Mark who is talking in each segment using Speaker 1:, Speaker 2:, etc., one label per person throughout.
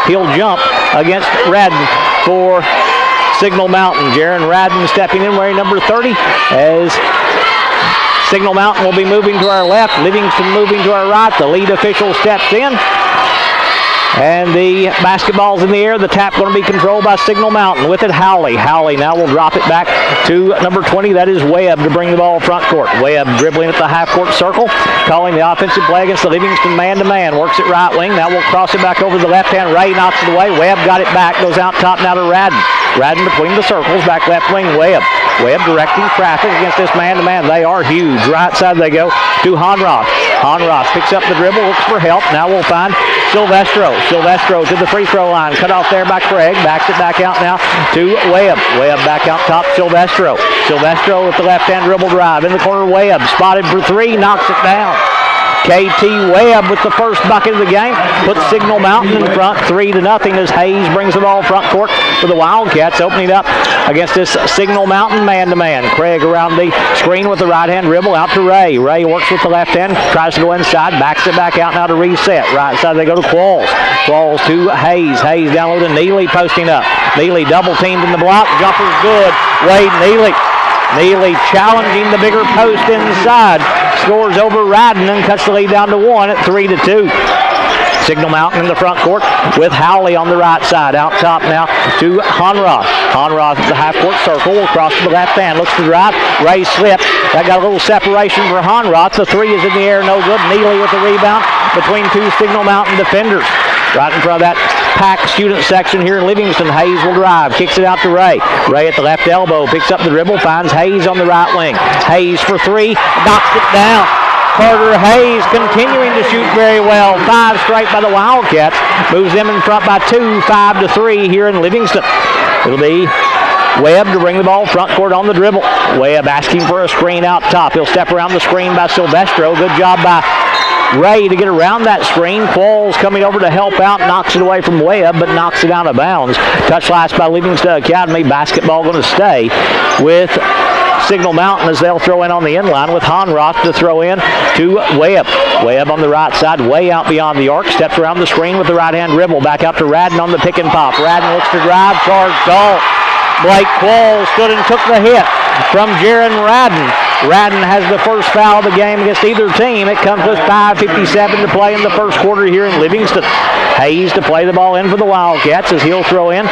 Speaker 1: He'll jump against Radden for Signal Mountain. Jaron Radden stepping in wearing number 30 as Signal Mountain will be moving to our left. Livingston moving to our right. The lead official steps in. And the basketball's in the air. The tap going to be controlled by Signal Mountain. With it, Howley. Howley now will drop it back to number 20. That is Webb to bring the ball front court. Webb dribbling at the half-court circle. Calling the offensive play against the Livingston man-to-man. Works it right wing. Now we'll cross it back over to the left hand. Ray knocks it away. Webb got it back. Goes out top now to Radden. Radden between the circles. Back left wing, Webb. Webb directing traffic against this man-to-man. They are huge. Right side they go to Honroth. Honroth picks up the dribble, looks for help. Now we'll find Silvestro. Silvestro to the free throw line. Cut off there by Craig. Backs it back out now to Webb. Webb back out top, Silvestro. Silvestro with the left-hand dribble drive. In the corner, Webb. Spotted for three. Knocks it down. KT Webb with the first bucket of the game. Puts Signal Mountain in front 3-0 as Hayes brings the ball front court for the Wildcats. Opening up against this Signal Mountain man-to-man. Craig around the screen with the right-hand dribble out to Ray. Ray works with the left hand. Tries to go inside. Backs it back out now to reset. Right side they go to Qualls. Qualls to Hayes. Hayes down low to Neely posting up. Neely double teamed in the block. Jumper's good. Wade Neely. Neely challenging the bigger post inside. Scores over Radden and cuts the lead down to 1 at 3-2. Signal Mountain in the front court with Howley on the right side. Out top now to Honroth. Honroth at the half-court circle. Will cross to the left hand. Looks to drive. Ray slipped. That got a little separation for Honroth. The three is in the air. No good. Neely with the rebound between two Signal Mountain defenders. Right in front of that packed student section here in Livingston. Hayes will drive. Kicks it out to Ray. Ray at the left elbow. Picks up the dribble. Finds Hayes on the right wing. Hayes for three. Knocks it down. Carter Hayes continuing to shoot very well. 5 straight by the Wildcats. Moves them in front by 2, 5-3 here in Livingston. It'll be Webb to bring the ball front court on the dribble. Webb asking for a screen out top. He'll step around the screen by Silvestro. Good job by Ray to get around that screen. Qualls coming over to help out. Knocks it away from Webb, but knocks it out of bounds. Touch last by Livingston Academy. Basketball going to stay with Signal Mountain as they'll throw in on the inline with Honroth to throw in to Webb. Webb on the right side, way out beyond the arc. Steps around the screen with the right-hand dribble. Back out to Radden on the pick and pop. Radden looks to drive. Charge call. Blake Qualls stood and took the hit from Jaron Radden. Radden has the first foul of the game against either team. It comes with 5:57 to play in the first quarter here in Livingston. Hayes to play the ball in for the Wildcats as he'll throw in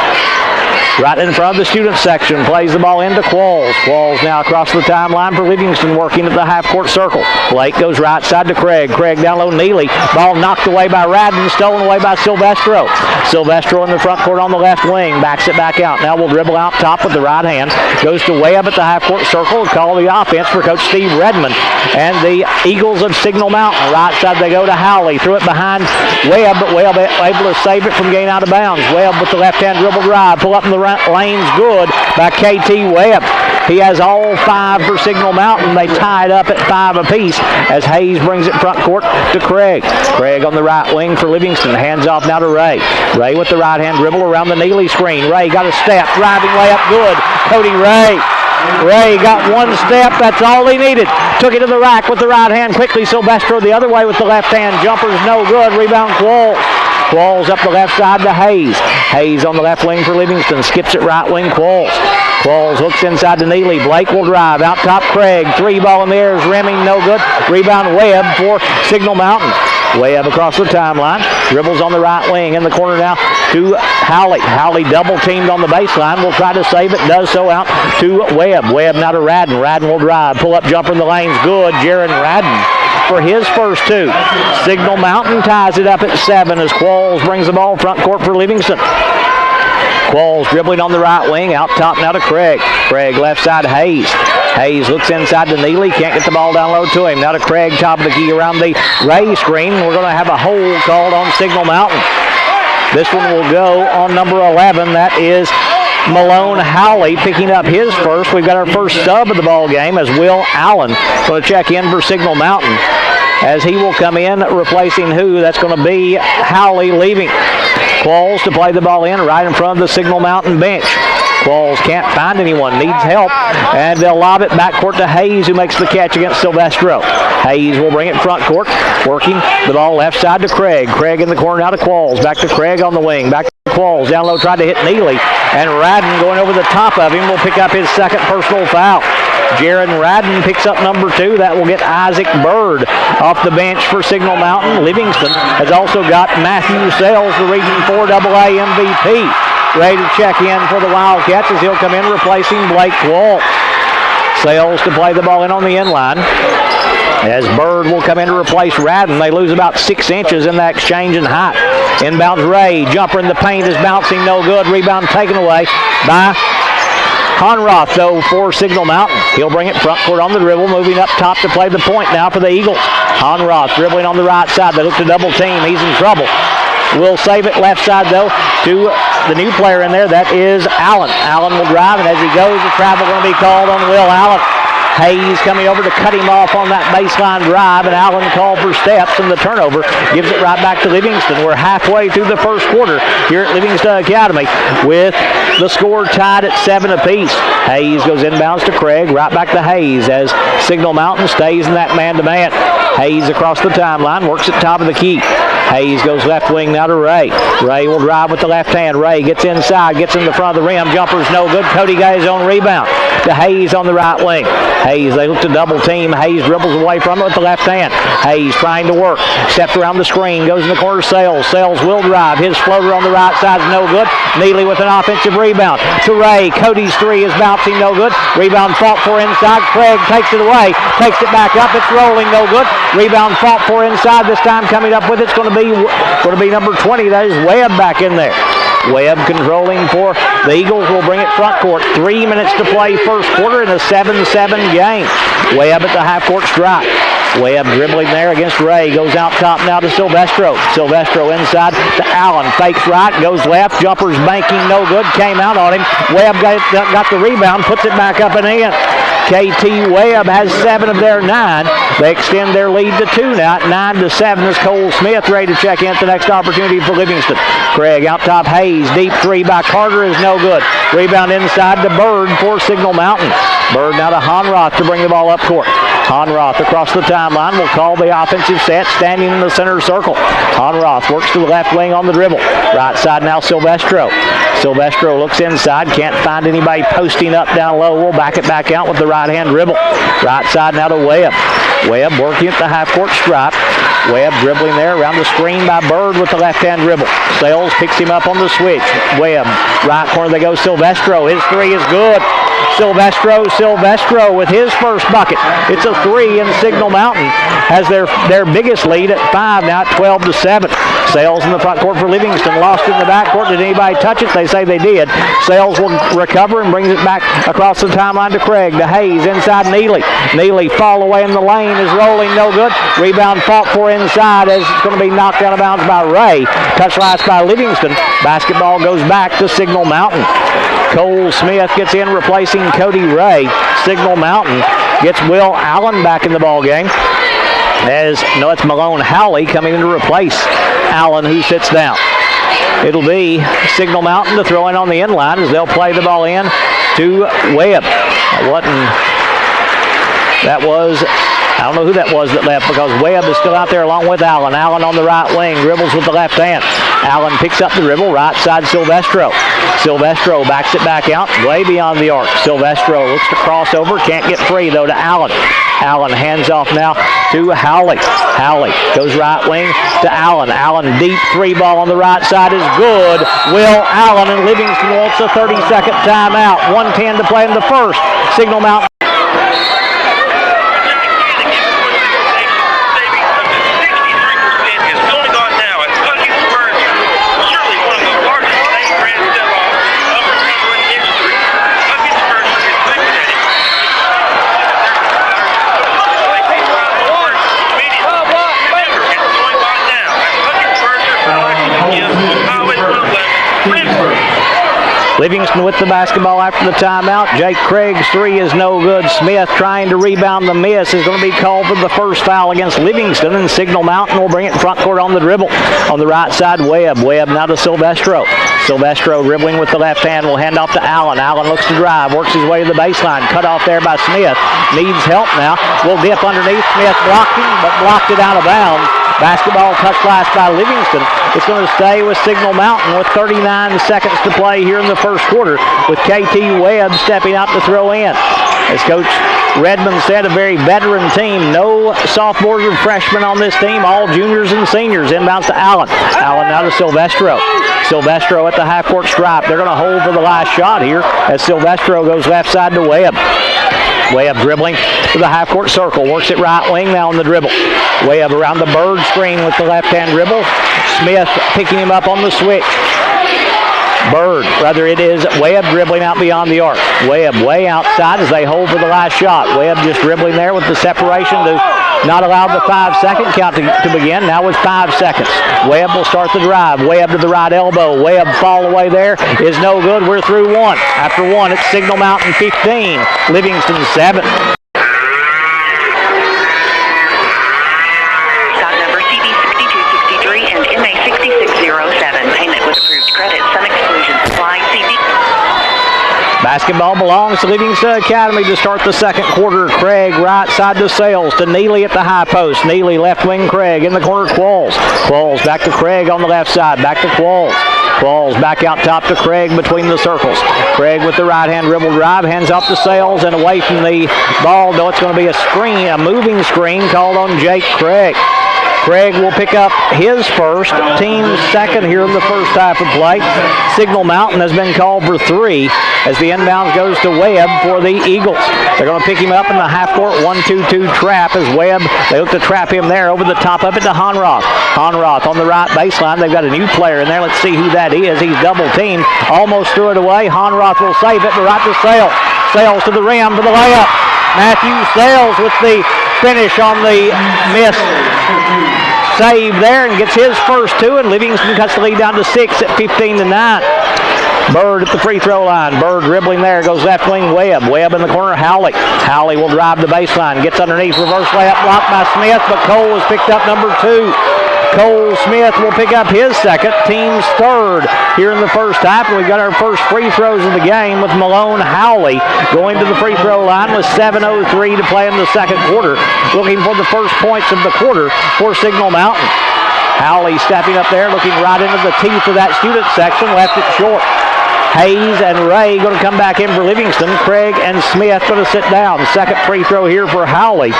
Speaker 1: right in front of the student section. Plays the ball into Qualls. Qualls now across the timeline for Livingston, working at the half-court circle. Blake goes right side to Craig. Craig down low, Neely. Ball knocked away by Radden, stolen away by Silvestro. Silvestro in the front court on the left wing. Backs it back out. Now we'll dribble out top with the right hand. Goes to Webb at the half-court circle. Call the offense for Coach Steve Redmond and the Eagles of Signal Mountain. Right side they go to Howley. Threw it behind Webb, but Webb able to save it from getting out of bounds. Webb with the left-hand dribble drive. Pull up in the lane's good by KT Webb. He has all 5 for Signal Mountain. They tied up at 5 apiece as Hayes brings it front court to Craig. Craig on the right wing for Livingston. Hands off now to Ray. Ray with the right-hand dribble around the Neely screen. Ray got a step. Driving way up good. Cody Ray. Ray got one step. That's all he needed. Took it to the rack with the right hand quickly. Silvestro the other way with the left hand. Jumper's no good. Rebound Qualls. Qualls up the left side to Hayes. Hayes on the left wing for Livingston. Skips it right wing. Qualls. Qualls hooks inside to Neely. Blake will drive. Out top Craig. 3 ball in the air is rimming. No good. Rebound Webb for Signal Mountain. Webb across the timeline. Dribbles on the right wing. In the corner now to Howley. Howley double teamed on the baseline. Will try to save it. Does so out to Webb. Webb now to Radden. Radden will drive. Pull up jumper in the lanes. Good. Jaron Radden for his first 2. Signal Mountain ties it up at 7 as Qualls brings the ball front court for Livingston. Qualls dribbling on the right wing. Out top now to Craig. Craig left side Hayes. Hayes looks inside to Neely. Can't get the ball down low to him. Now to Craig, top of the key around the Ray screen. We're going to have a hold called on Signal Mountain. This one will go on number 11. That is Malone Howley picking up his first. We've got our first sub of the ball game as Will Allen going to check in for Signal Mountain as he will come in replacing who? That's going to be Howley leaving. Qualls to play the ball in right in front of the Signal Mountain bench. Qualls can't find anyone, needs help, and they'll lob it backcourt to Hayes, who makes the catch against Silvestro. Hayes will bring it front court, working the ball left side to Craig. Craig in the corner now to Qualls. Back to Craig on the wing. Back to Qualls. Down low, tried to hit Neely. And Radden going over the top of him will pick up his second personal foul. Jaron Radden picks up number 2. That will get Isaac Bird off the bench for Signal Mountain. Livingston has also got Matthew Sales, the Region 4 AA MVP, ready to check in for the Wildcats as he'll come in replacing Blake Qualls. Sales to play the ball in on the inline as Bird will come in to replace Radden. They lose about 6 inches in that exchange in height. Inbounds Ray. Jumper in the paint is bouncing, no good. Rebound taken away by Honroth, though, for Signal Mountain. He'll bring it front court on the dribble, moving up top to play the point now for the Eagles. Honroth dribbling on the right side. They look to double team. He's in trouble. Will save it left side, though, to the new player in there. That is Allen. Allen will drive, and as he goes, the travel going to be called on Will Allen. Hayes coming over to cut him off on that baseline drive, and Allen called for steps, and the turnover gives it right back to Livingston. We're halfway through the first quarter here at Livingston Academy with the score tied at 7 apiece. Hayes goes inbounds to Craig, right back to Hayes as Signal Mountain stays in that man-to-man. Hayes across the timeline, works at top of the key. Hayes goes left wing now to Ray. Ray will drive with the left hand. Ray gets inside, gets in the front of the rim. Jumper's no good. Cody got his own rebound to Hayes on the right wing. Hayes, they look to double team. Hayes dribbles away from it with the left hand. Hayes trying to work. Steps around the screen, goes in the corner. Sales. Sales will drive. His floater on the right side is no good. Neely with an offensive rebound to Ray. Cody's 3 is bouncing, no good. Rebound fought for inside. Craig takes it away. Takes it back up. It's rolling, no good. Rebound fought for inside. This time coming up with it's going to be number 20. That is Webb back in there. Webb controlling for the Eagles will bring it front court. 3 minutes to play first quarter in a 7-7 game. Webb at the half court stripe. Webb dribbling there against Ray. Goes out top now to Silvestro. Silvestro inside to Allen. Fakes right, goes left. Jumper's banking, no good. Came out on him. Webb got the rebound, puts it back up and in. KT Webb has 7 of their 9. They extend their lead to 2 now at 9-7 as Cole Smith ready to check in at the next opportunity for Livingston. Craig out top. Hayes. Deep 3 by Carter is no good. Rebound inside to Bird for Signal Mountain. Bird now to Honroth to bring the ball up court. Honroth across the timeline will call the offensive set, standing in the center circle. Honroth works to the left wing on the dribble. Right side now Silvestro. Silvestro looks inside, can't find anybody posting up down low. We'll back it back out with the right hand dribble. Right side now to Webb. Webb working at the half court stripe. Webb dribbling there around the screen by Bird with the left hand dribble. Sales picks him up on the switch. Webb, right corner they go Silvestro. His 3 is good. Silvestro with his first bucket. It's a 3, and Signal Mountain has their biggest lead at 5 now at 12-7. Sales in the front court for Livingston. Lost it in the back court. Did anybody touch it? They say they did. Sales will recover and brings it back across the timeline to Craig. To Hayes inside Neely. Neely fall away in the lane is rolling, no good. Rebound fought for inside as it's going to be knocked out of bounds by Ray. Touch last by Livingston. Basketball goes back to Signal Mountain. Cole Smith gets in replacing Cody Ray. Signal Mountain gets Will Allen back in the ball game. It's Malone Howley coming in to replace Allen, who sits down. It'll be Signal Mountain to throw in on the inline as they'll play the ball in to Webb. I don't know who that was that left because Webb is still out there along with Allen. Allen on the right wing, dribbles with the left hand. Allen picks up the dribble, right side Silvestro. Silvestro backs it back out, way beyond the arc. Silvestro looks to cross over, can't get free though to Allen. Allen hands off now to Howley. Howley goes right wing to Allen. Allen deep 3 ball on the right side is good. Will Allen, and Livingston wants a 30-second timeout. 1:10 to play in the first. Signal Mountain. Livingston with the basketball after the timeout. Jake Craig's three is no good. Smith trying to rebound the miss is going to be called for the first foul against Livingston, and Signal Mountain will bring it in front court on the dribble. On the right side, Webb now to Silvestro. Silvestro dribbling with the left hand, will hand off to Allen. Allen looks to drive, works his way to the baseline. Cut off there by Smith. Needs help now. Will dip underneath. Smith blocked him, but blocked it out of bounds. Basketball touched last by Livingston. It's going to stay with Signal Mountain with 39 seconds to play here in the first quarter, with KT Webb stepping out to throw in. As Coach Redmond said, a very veteran team. No sophomores or freshmen on this team, all juniors and seniors. Inbounds to Allen. Allen now to Silvestro. Silvestro at the half-court stripe. They're going to hold for the last shot here as Silvestro goes left side to Webb. Webb dribbling to the half-court circle. Works it right wing now on the dribble. Webb around the bird screen with the left-hand dribble. Smith picking him up on the switch. It is Webb dribbling out beyond the arc. Webb way outside as they hold for the last shot. Webb just dribbling there with the separation to not allow the 5-second count to begin. Now with 5 seconds. Webb will start the drive. Webb to the right elbow. Webb fall away there is no good. We're through one. After one, it's Signal Mountain 15, Livingston 7.
Speaker 2: Stock number CB6263 and MA 6607. Payment with approved credit. Some exclusions apply. CB.
Speaker 1: Basketball belongs to Livingston Academy to start the second quarter. Craig right side to Sales to Neely at the high post. Neely left wing Craig in the corner. Qualls back to Craig on the left side. Back to Qualls. Qualls back out top to Craig between the circles. Craig with the right hand dribble drive. Hands off to Sales and away from the ball. Though it's going to be a moving screen called on Jake Craig. Craig will pick up his first, team's second here in the first half of play. Signal Mountain has been called for 3 as the inbound goes to Webb for the Eagles. They're going to pick him up in the half-court 1-2-2 trap as Webb, they look to trap him there over the top of it to Honroth. Honroth on the right baseline. They've got a new player in there. Let's see who that is. He's double-teamed. Almost threw it away. Honroth will save it, but right to Sales. Sales to the rim for the layup. Matthew Sales with the finish on the miss. Save there and gets his first 2, and Livingston cuts the lead down to 6 at 15-9. Bird at the free throw line. Bird dribbling there, goes left wing Webb. Webb in the corner, Howley. Howley will drive the baseline, gets underneath, reverse layup blocked by Smith, but Cole has picked up number 2. Cole Smith will pick up his second, team's third here in the first half. And we've got our first free throws of the game with Malone Howley going to the free throw line with 7:03 to play in the second quarter. Looking for the first points of the quarter for Signal Mountain. Howley stepping up there, looking right into the teeth of that student section, left it short. Hayes and Ray going to come back in for Livingston. Craig and Smith going to sit down. Second free throw here for Howley.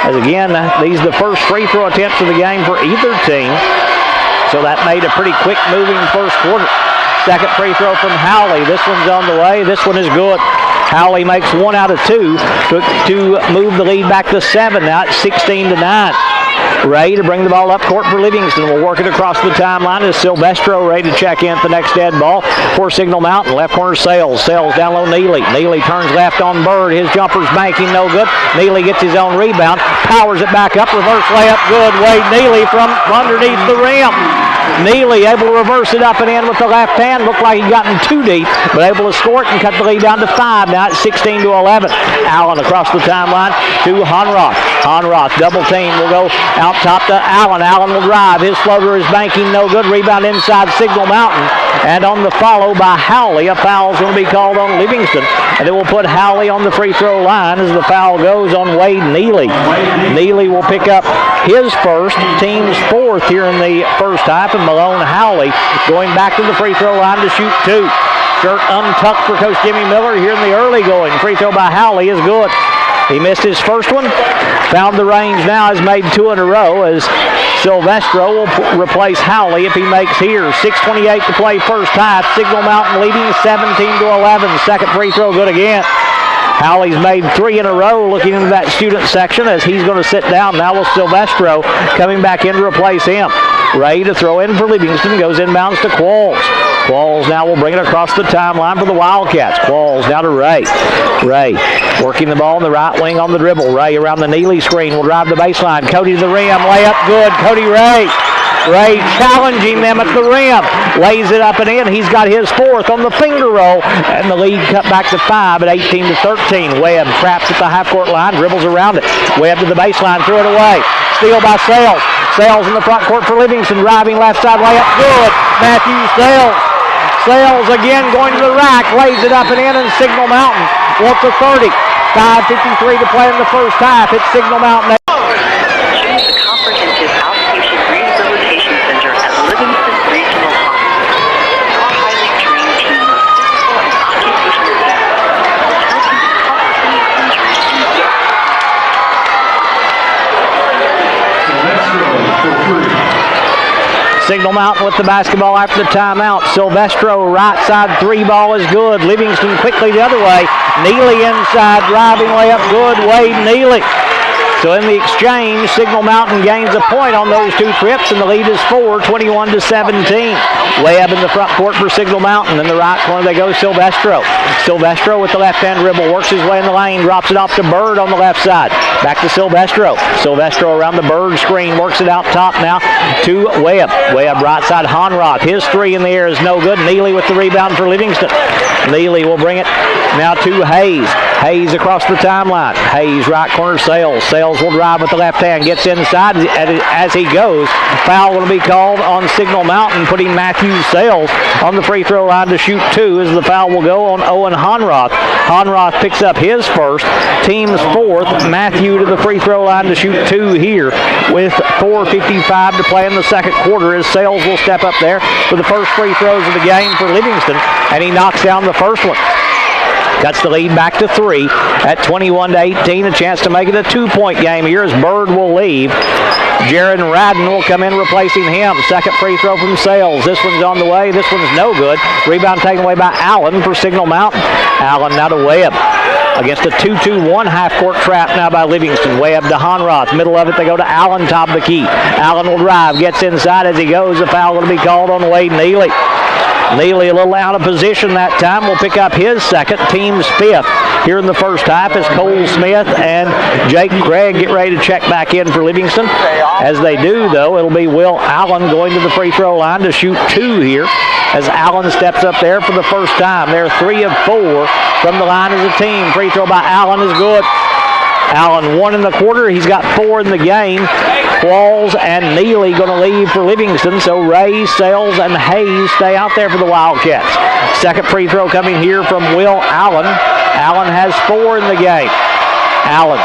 Speaker 1: As again, these are the first free throw attempts of the game for either team. So that made a pretty quick moving first quarter. Second free throw from Howley. This one's on the way. This one is good. Howley makes 1 out of 2 to move the lead back to 7. Now it's 16-9. Ray to bring the ball up court for Livingston. We'll work it across the timeline as Silvestro ready to check in at the next dead ball for Signal Mountain. Left corner Sales. Sales down low Neely. Neely turns left on Bird. His jumper's banking, no good. Neely gets his own rebound. Powers it back up. Reverse layup, good. Wade Neely from underneath the rim. Neely able to reverse it up and in with the left hand. Looked like he'd gotten too deep, but able to score it and cut the lead down to 5. Now it's 16-11. Allen across the timeline to Honroth. Honroth double team will go out top to Allen. Allen will drive. His floater is banking, no good. Rebound inside Signal Mountain. And on the follow by Howley, a foul is going to be called on Livingston. And it will put Howley on the free throw line as the foul goes on Wade Neely. Neely will pick up his first, team's fourth here in the first half. And Malone Howley going back to the free throw line to shoot 2. Shirt untucked for Coach Jimmy Miller here in the early going. Free throw by Howley is good. He missed his first one. Found the range now, has made 2 in a row as Silvestro will replace Howley if he makes here. 6:28 to play first half. Signal Mountain leading 17-11. Second free throw good again. Howley's made 3 in a row looking into that student section as he's going to sit down. Now with Silvestro coming back in to replace him. Ray to throw in for Livingston, goes inbounds to Qualls. Qualls now will bring it across the timeline for the Wildcats. Qualls now to Ray. Ray working the ball on the right wing on the dribble. Ray around the Neely screen will drive the baseline. Cody to the rim, layup good. Cody Ray Ray challenging them at the rim. Lays it up and in. He's got his fourth on the finger roll. And the lead cut back to 5 at 18-13. Webb traps at the half-court line, dribbles around it. Webb to the baseline, threw it away. Steal by Sales. Sales in the front court for Livingston. Driving left side layup. Good. Matthew Sales. Sales again going to the rack. Lays it up and in, and Signal Mountain wants a 30. 5:53 to play in the first half. It's Signal Mountain.
Speaker 2: Choose the comprehensive outpatient rehabilitation center at Livingston Regional Hospital. Our highly trained team of physical and occupational therapists is helping recover from your injuries and get
Speaker 1: Signal Mountain with the basketball after the timeout. Silvestro right side three ball is good. Livingston quickly the other way. Neely inside driving layup good. Wade Neely. So in the exchange, Signal Mountain gains a point on those two trips, and the lead is 21-17. Webb in the front court for Signal Mountain. In the right corner they go Silvestro. Silvestro with the left-hand dribble, works his way in the lane, drops it off to Bird on the left side. Back to Silvestro. Silvestro around the Bird screen, works it out top now to Webb. Webb right side, Honrock. His three in the air is no good. Neely with the rebound for Livingston. Neely will bring it now to Hayes. Hayes across the timeline. Hayes right corner, Sales. Sales will drive with the left hand, gets inside as he goes. Foul will be called on Signal Mountain, putting Matthew Sales on the free throw line to shoot two, as the foul will go on Owen Honroth. Honroth picks up his first, team's fourth. Matthew to the free throw line to shoot two here with 4:55 to play in the second quarter, as Sales will step up there for the first free throws of the game for Livingston, and he knocks down the first one. Cuts the lead back to 3 at 21-18. A chance to make it a 2-point game here as Bird will leave. Jaron Radden will come in replacing him. Second free throw from Sales. This one's on the way. This one's no good. Rebound taken away by Allen for Signal Mountain. Allen now to Webb. Against a 2-2-1 half-court trap now by Livingston. Webb to Honroth. Middle of it, they go to Allen, top of the key. Allen will drive, gets inside as he goes. A foul will be called on Wade Neely. Neely a little out of position that time. Will pick up his second, team's fifth here in the first half, as Cole Smith and Jake Craig get ready to check back in for Livingston. As they do, though, it'll be Will Allen going to the free throw line to shoot two here, as Allen steps up there for the first time. They're 3 of 4 from the line as a team. Free throw by Allen is good. Allen 1 in the quarter. He's got 4 in the game. Qualls and Neely going to leave for Livingston, so Ray, Sales, and Hayes stay out there for the Wildcats. Second free throw coming here from Will Allen. Allen has 4 in the game. Allen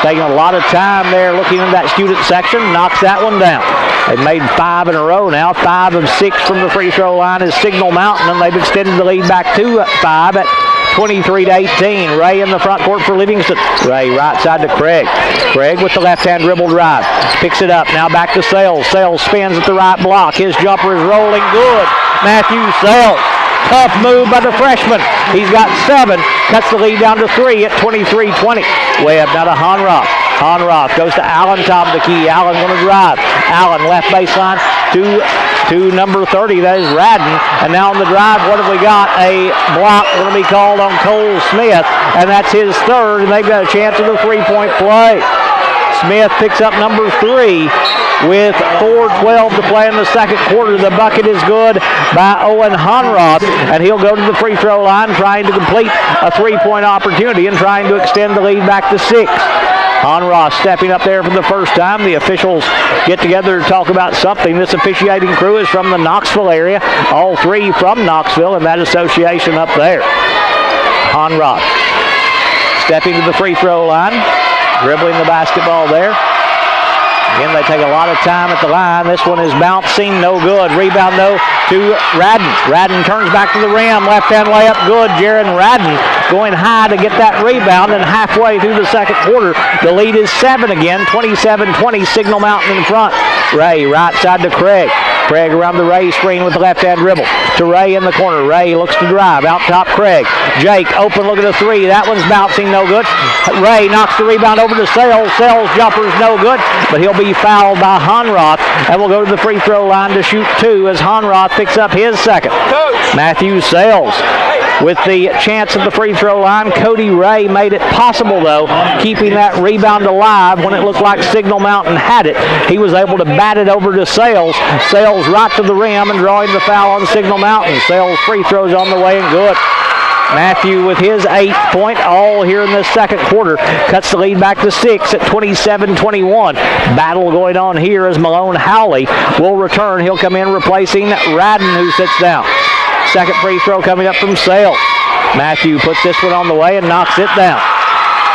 Speaker 1: taking a lot of time there looking in that student section, knocks that one down. They've made 5 in a row now. 5 of 6 from the free throw line is Signal Mountain, and they've extended the lead back to 5 at 23-18. Ray in the front court for Livingston. Ray right side to Craig. Craig with the left-hand dribble drive. Picks it up. Now back to Sales. Sales spins at the right block. His jumper is rolling good. Matthew Sales. Tough move by the freshman. He's got 7. Cuts the lead down to 3 at 23-20. Webb now to Honroth. Honroth goes to Allen, top of the key. Allen going to drive. Allen left baseline to number 30. That is Radden. And now on the drive, what have we got? A block going to be called on Cole Smith, and that's his third, and they've got a chance of a 3-point play. Smith picks up number 3 with 4:12 to play in the second quarter. The bucket is good by Owen Honroth, and he'll go to the free throw line trying to complete a 3-point opportunity and trying to extend the lead back to 6. Honroth stepping up there for the first time. The officials get together to talk about something. This officiating crew is from the Knoxville area. All 3 from Knoxville in that association up there. Honroth stepping to the free throw line, dribbling the basketball there. Again, they take a lot of time at the line. This one is bouncing, no good. Rebound, though, to Radden. Radden turns back to the rim. Left-hand layup, good. Jaron Radden going high to get that rebound, and halfway through the second quarter, the lead is 7 again, 27-20, Signal Mountain in front. Ray, right side to Craig. Craig around the Ray screen with the left-hand dribble. To Ray in the corner. Ray looks to drive. Out top, Craig. Jake, open look at the 3. That one's bouncing, no good. Ray knocks the rebound over to Sales. Sales jumper's no good, but he'll be fouled by Honroth, and will go to the free throw line to shoot 2 as Honroth picks up his second. Matthew Sales with the chance at the free throw line. Cody Ray made it possible, though, keeping that rebound alive when it looked like Signal Mountain had it. He was able to bat it over to Sales. Sales right to the rim and drawing the foul on Signal Mountain. Sales free throws on the way and good. Matthew with his 8th point, all here in this second quarter, cuts the lead back to 6 at 27-21. Battle going on here as Malone Howley will return. He'll come in replacing Radden, who sits down. Second free throw coming up from Sales. Matthew puts this one on the way and knocks it down.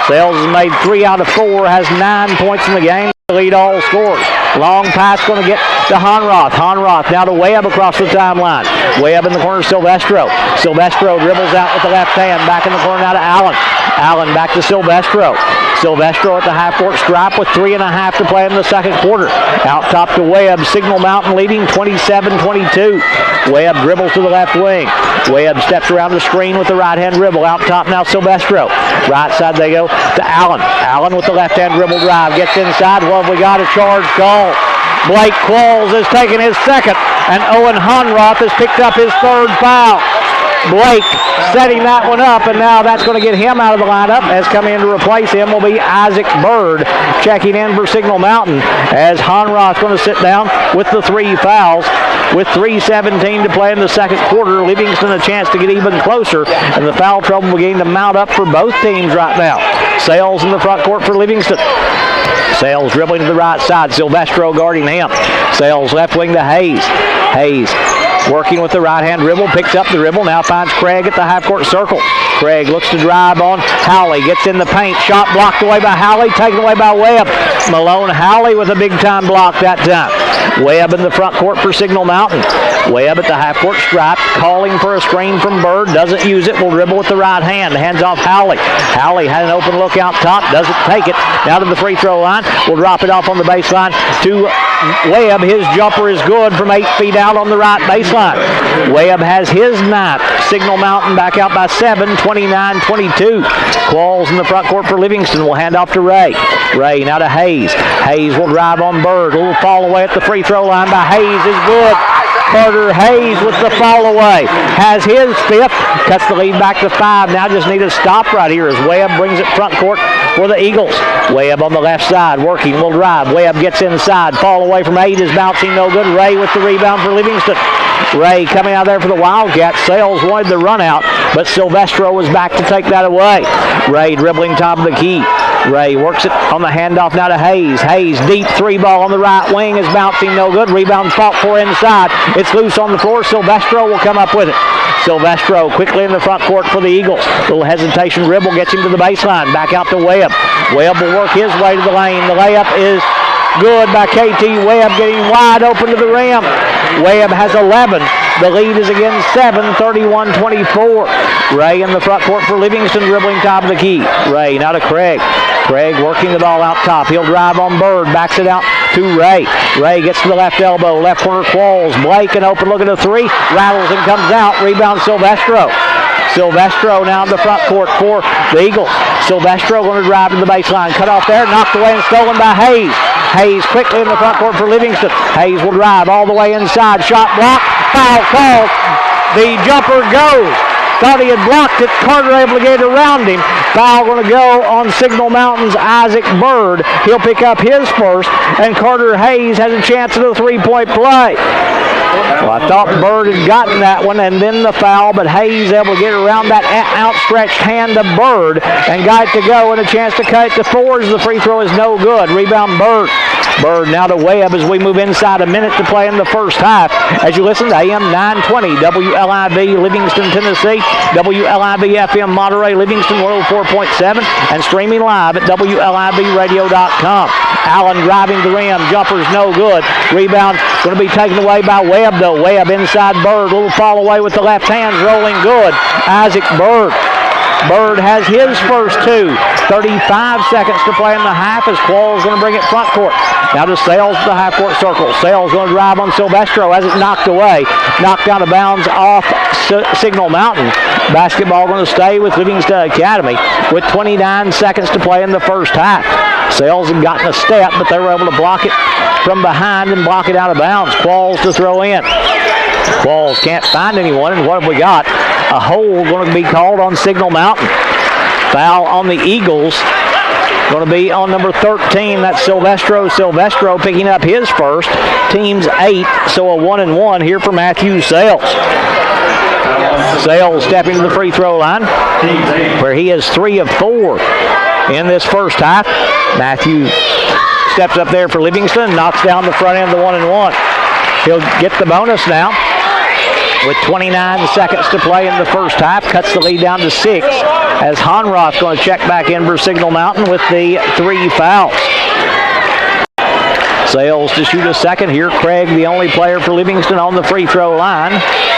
Speaker 1: Sales has made 3 out of 4, has 9 points in the game. Lead all scores. Long pass going to get to Honroth. Honroth now to Webb across the timeline. Webb in the corner, Silvestro. Silvestro dribbles out with the left hand. Back in the corner now to Allen. Allen back to Silvestro. Silvestro at the half-court stripe with 3.5 to play in the second quarter. Out top to Webb. Signal Mountain leading 27-22. Webb dribbles to the left wing. Webb steps around the screen with the right-hand dribble. Out top now Silvestro. Right side they go to Allen. Allen with the left-hand dribble drive. Gets inside. Well, we got a charge call. Blake Qualls has taken his second, and Owen Honroth has picked up his 3rd foul. Blake setting that one up, and now that's going to get him out of the lineup. As coming in to replace him will be Isaac Bird, checking in for Signal Mountain, as Honroth's going to sit down with the 3 fouls. With 3:17 to play in the second quarter, Livingston a chance to get even closer, and the foul trouble beginning to mount up for both teams right now. Sales in the front court for Livingston. Sales dribbling to the right side. Silvestro guarding him. Sales left wing to Hayes. Hayes working with the right-hand dribble. Picks up the dribble. Now finds Craig at the half-court circle. Craig looks to drive on Howley. Gets in the paint. Shot blocked away by Howley. Taken away by Webb. Malone Howley with a big-time block that time. Webb in the front court for Signal Mountain. Webb at the half-court stripe. Calling for a screen from Bird. Doesn't use it. Will dribble with the right hand. Hands off Howley. Howley had an open look out top. Doesn't take it. Now to the free throw line. Will drop it off on the baseline to Webb. His jumper is good from 8 feet out on the right baseline. Webb has his 9th. Signal Mountain back out by 7, 29-22. Qualls in the front court for Livingston will hand off to Ray. Ray now to Hayes. Hayes will drive on Bird. A little fall away at the free throw line by Hayes is good. Carter Hayes with the fall away. Has his 5th. Cuts the lead back to 5. Now just need a stop right here as Webb brings it front court for the Eagles. Webb on the left side working. Will drive. Webb gets inside. Fall away from 8 is bouncing no good. Ray with the rebound for Livingston. Ray coming out there for the Wildcats. Sales wanted the run out, but Silvestro was back to take that away. Ray dribbling top of the key. Ray works it on the handoff now to Hayes. Hayes deep 3 ball on the right wing is bouncing no good. Rebound fought for inside. It's loose on the floor. Silvestro will come up with it. Silvestro quickly in the front court for the Eagles. Little hesitation dribble gets him to the baseline. Back out to Webb. Webb will work his way to the lane. The layup is good by KT Webb, getting wide open to the rim. Webb has 11. The lead is again 7, 31-24. Ray in the front court for Livingston, dribbling top of the key. Ray now to Craig. Craig working the ball out top. He'll drive on Bird. Backs it out to Ray. Ray gets to the left elbow. Left corner Qualls. Blake an open look at a 3. Rattles and comes out. Rebound Silvestro. Silvestro now in the front court for the Eagles. Silvestro going to drive to the baseline. Cut off there. Knocked away and stolen by Hayes. Hayes quickly in the front court for Livingston. Hayes will drive all the way inside. Shot blocked. Foul called. The jumper goes. Thought he had blocked it. Carter able to get around him. Foul going to go on Signal Mountain's Isaac Bird. He'll pick up his first, and Carter Hayes has a chance at a 3-point play. Well, I thought Bird had gotten that one and then the foul, but Hayes able to get around that outstretched hand of Bird and got it to go, and a chance to cut it to 4 as the free throw is no good. Rebound Bird. Bird now to Webb as we move inside a minute to play in the first half. As you listen to AM 920, WLIV Livingston, Tennessee, WLIV FM Monterey, Livingston 104.7, and streaming live at WLIVradio.com. Allen driving the rim. Jumper's no good. Rebound going to be taken away by Webb, though. Webb inside Bird. A little fall away with the left hand. Rolling good. Isaac Bird. Bird has his first 2. 35 seconds to play in the half as Qualls going to bring it front court. Now to Sales to the half-court circle. Sales going to drive on Silvestro. Has it knocked away. Knocked out of bounds off Signal Mountain. Basketball going to stay with Livingston Academy with 29 seconds to play in the first half. Sales had gotten a step, but they were able to block it from behind and block it out of bounds. Qualls to throw in. Qualls can't find anyone, and what have we got? A hold going to be called on Signal Mountain. Foul on the Eagles. Going to be on number 13. That's Silvestro. Silvestro picking up his first. Team's 8, so a 1-and-1 here for Matthew Sales. Sales stepping to the free throw line, where he is 3 of 4 in this first half. Matthew steps up there for Livingston, knocks down the front end of the 1-and-1. He'll get the bonus now with 29 seconds to play in the first half. Cuts the lead down to 6 as Honroth going to check back in for Signal Mountain with the 3 fouls. Sales to shoot a second here. Craig, the only player for Livingston on the free throw line.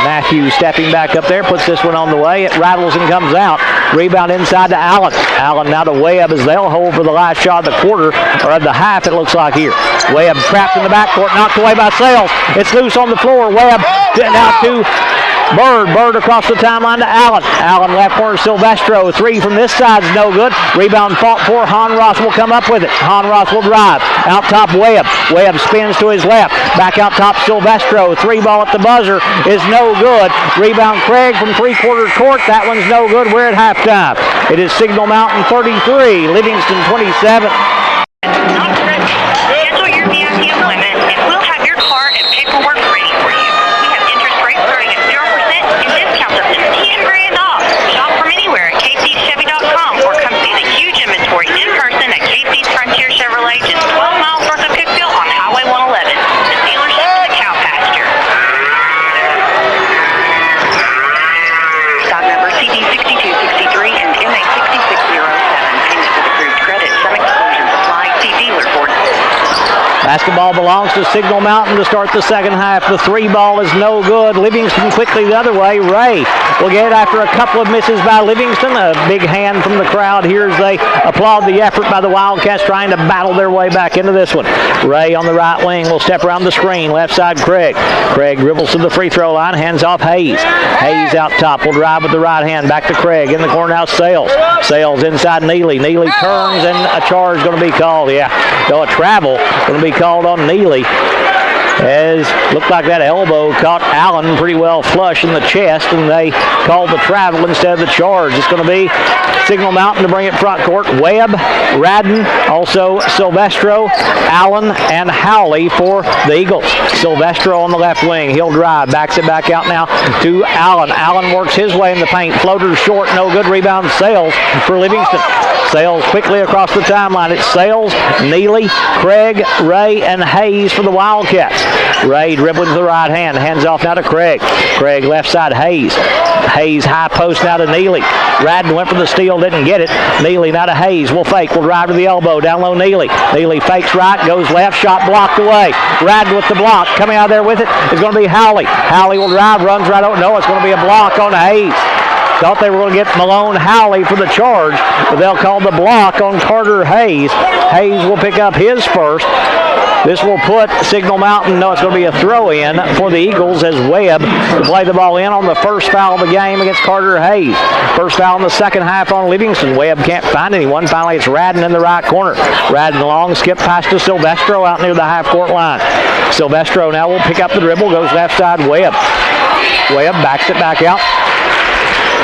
Speaker 1: Matthew stepping back up there, puts this one on the way. It rattles and comes out. Rebound inside to Allen. Allen now to Webb as they'll hold for the last shot of the quarter, or of the half, it looks like here. Webb trapped in the backcourt, knocked away by Sales. It's loose on the floor. Webb now to Bird. Bird across the timeline to Allen. Allen left corner, Silvestro. 3 from this side's no good. Rebound fought for. Honroth will come up with it. Honroth will drive. Out top, Webb. Webb spins to his left. Back out top, Silvestro. 3 ball at the buzzer is no good. Rebound Craig from three-quarter court. That one's no good. We're at halftime. It is Signal Mountain 33, Livingston 27.
Speaker 2: Schedule your VIP appointment and we'll have your card and paperwork ready for you. We have interest rates starting at 0% and discounts up to $10,000 off. Shop from anywhere at kcchevy.com or come see the huge inventory in person at Casey's Frontier Chevrolet, just 12 miles north of Cookeville on Highway 111, the dealership of the cow pasture. Stock number CD6263 and MA6607. Payment with approved credit. Some exclusions apply. See dealer for
Speaker 1: Basketball belongs to Signal Mountain to start the second half. The 3 ball is no good. Livingston quickly the other way. Ray will get it after a couple of misses by Livingston. A big hand from the crowd here as they applaud the effort by the Wildcats trying to battle their way back into this one. Ray on the right wing will step around the screen. Left side, Craig. Craig dribbles to the free throw line. Hands off Hayes. Hayes out top will drive with the right hand. Back to Craig. In the corner now, Sales. Sales inside Neely. Neely turns and a charge going to be called. Yeah, so a travel going to be called on Neely, as looked like that elbow caught Allen pretty well flush in the chest, and they called the travel instead of the charge. It's going to be Signal Mountain to bring it front court. Webb, Radden, also Silvestro, Allen, and Howley for the Eagles. Silvestro on the left wing. He'll drive. Backs it back out now to Allen. Allen works his way in the paint. Floater short. No good. Rebound Sales for Livingston. Sales quickly across the timeline. It's Sales, Neely, Craig, Ray, and Hayes for the Wildcats. Ray dribbling to the right hand. Hands off now to Craig. Craig left side, Hayes. Hayes high post now to Neely. Radden went for the steal, didn't get it. Neely now to Hayes. Will fake. Will drive to the elbow. Down low, Neely. Neely fakes right, goes left. Shot blocked away. Radden with the block. Coming out there with it is going to be Howley. Howley will drive, runs right out. No, it's going to be a block on Hayes. Thought they were going to get Malone Howley for the charge, but they'll call the block on Carter Hayes. Hayes will pick up his first. This will put Signal Mountain, no, it's going to be a throw-in for the Eagles as Webb to play the ball in on the first foul of the game against Carter Hayes. First foul in the second half on Livingston. Webb can't find anyone. Finally, it's Radden in the right corner. Radden long, skip pass to Silvestro out near the half-court line. Silvestro now will pick up the dribble, goes left side, Webb. Webb backs it back out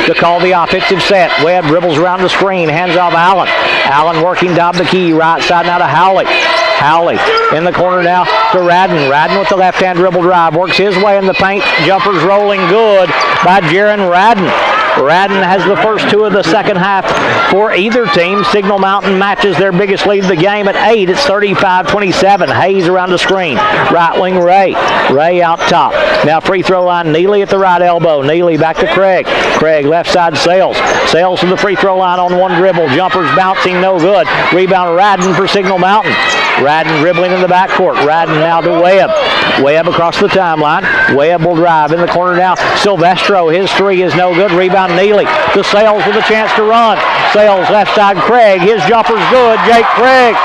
Speaker 1: to call the offensive set. Webb dribbles around the screen, hands off Allen. Allen working down the key, right side now to Howley. Howley in the corner now to Radden. Radden with the left-hand dribble drive. Works his way in the paint. Jumpers rolling good by Jaron Radden. Radden has the first 2 of the second half for either team. Signal Mountain matches their biggest lead of the game at 8. It's 35-27. Hayes around the screen. Right wing Ray. Ray out top. Now free throw line. Neely at the right elbow. Neely back to Craig. Craig left side Sales. Sales to the free throw line on one dribble. Jumpers bouncing no good. Rebound Radden for Signal Mountain. Radden dribbling in the backcourt. Radden now to Webb. Webb across the timeline. Webb will drive in the corner now. Silvestro, his 3 is no good. Rebound Neely to Sales with a chance to run. Sales left side Craig. His jumper's good. Jake Craig.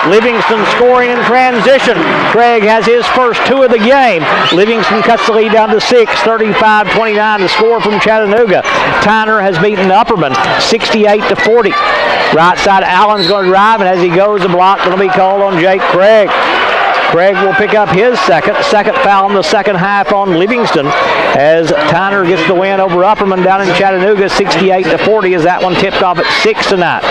Speaker 1: Livingston scoring in transition. Craig has his first 2 of the game. Livingston cuts the lead down to 6, 35-29 to score from Chattanooga. Tyner has beaten Upperman 68-40. Right side Allen's going to drive, and as he goes, the block going to be called on Jake Craig. Craig will pick up his second foul in the second half on Livingston as Tyner gets the win over Upperman down in Chattanooga, 68-40, as that one tipped off at 6 tonight.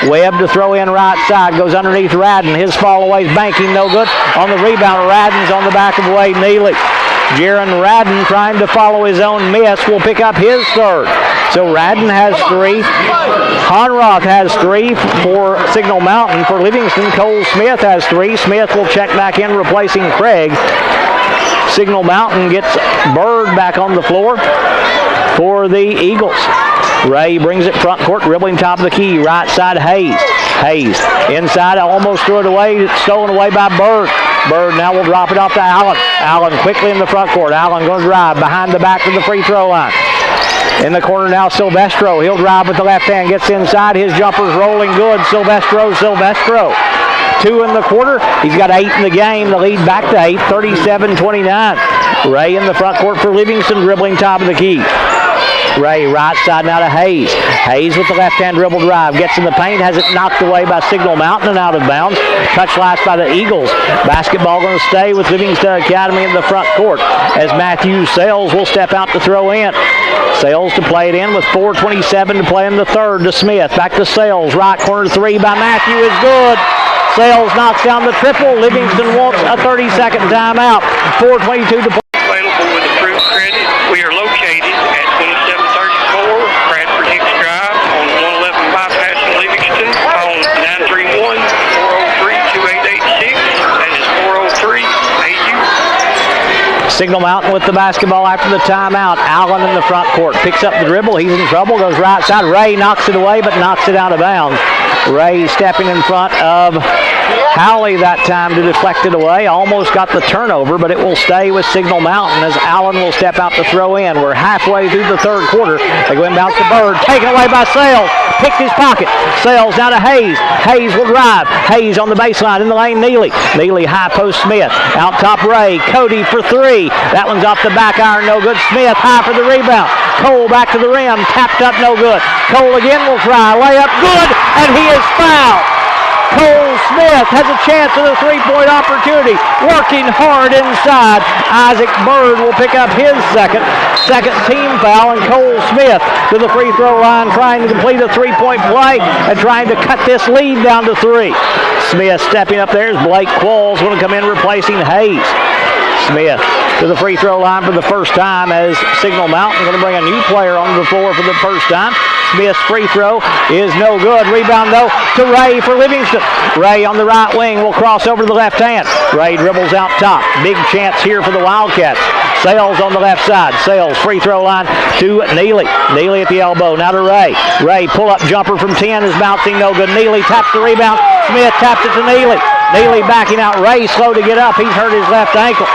Speaker 1: Webb to throw in right side, goes underneath Radden. His fall away is banking, no good. On the rebound, Radden's on the back of Wade Neely. Jaron Radden, trying to follow his own miss, will pick up his third. So Radden has 3. Honroth has 3 for Signal Mountain. For Livingston, Cole Smith has 3. Smith will check back in, replacing Craig. Signal Mountain gets Bird back on the floor for the Eagles. Ray brings it front court, dribbling top of the key. Right side, Hayes. Hayes inside, almost threw it away. Stolen away by Bird. Bird now will drop it off to Allen. Allen quickly in the front court. Allen going to drive behind the back to the free throw line. In the corner now, Silvestro. He'll drive with the left hand, gets inside. His jumper's rolling good. Silvestro. 2 in the quarter. He's got 8 in the game. The lead back to 8, 37-29. Ray in the front court for Livingston, dribbling top of the key. Ray right side now to Hayes. Hayes with the left-hand dribble drive. Gets in the paint. Has it knocked away by Signal Mountain and out of bounds. Touch last by the Eagles. Basketball going to stay with Livingston Academy in the front court as Matthew Sales will step out to throw in. Sales to play it in with 4:27 to play in the third to Smith. Back to Sales. Right corner 3 by Matthew is good. Sales knocks down the triple. Livingston wants a 30-second timeout. 4:22 to play.
Speaker 3: Available with approved credit. We are located at 2734 Bradford Hicks Drive on 111 bypass in Livingston. Phone 931-403-2886. That is 403-AU.
Speaker 1: Signal Mountain with the basketball after the timeout. Allen in the front court. Picks up the dribble. He's in trouble. Goes right side. Ray knocks it away, but knocks it out of bounds. Ray stepping in front of Howley that time to deflect it away. Almost got the turnover, but it will stay with Signal Mountain as Allen will step out to throw in. We're halfway through the third quarter. They go inbounds to Bird. Taken away by Sales. Picked his pocket. Sales down to Hayes. Hayes will drive. Hayes on the baseline. In the lane, Neely. Neely high post Smith. Out top Ray. Cody for 3. That one's off the back iron. No good. Smith high for the rebound. Cole back to the rim. Tapped up. No good. Cole again will try. Layup. Good. And he is fouled. Cole Smith has a chance at a three-point opportunity. Working hard inside. Isaac Bird will pick up his second team foul, and Cole Smith to the free throw line trying to complete a three-point play and trying to cut this lead down to 3. Smith stepping up there as Blake Qualls going to come in replacing Hayes. Smith to the free throw line for the first time as Signal Mountain going to bring a new player onto the floor for the first time. Smith's free throw is no good. Rebound, though, to Ray for Livingston. Ray on the right wing will cross over to the left hand. Ray dribbles out top. Big chance here for the Wildcats. Sales on the left side. Sales free throw line to Neely. Neely at the elbow. Now to Ray. Ray pull-up jumper from 10 is bouncing no good. Neely taps the rebound. Smith taps it to Neely. Neely backing out. Ray slow to get up. He's hurt his left ankle.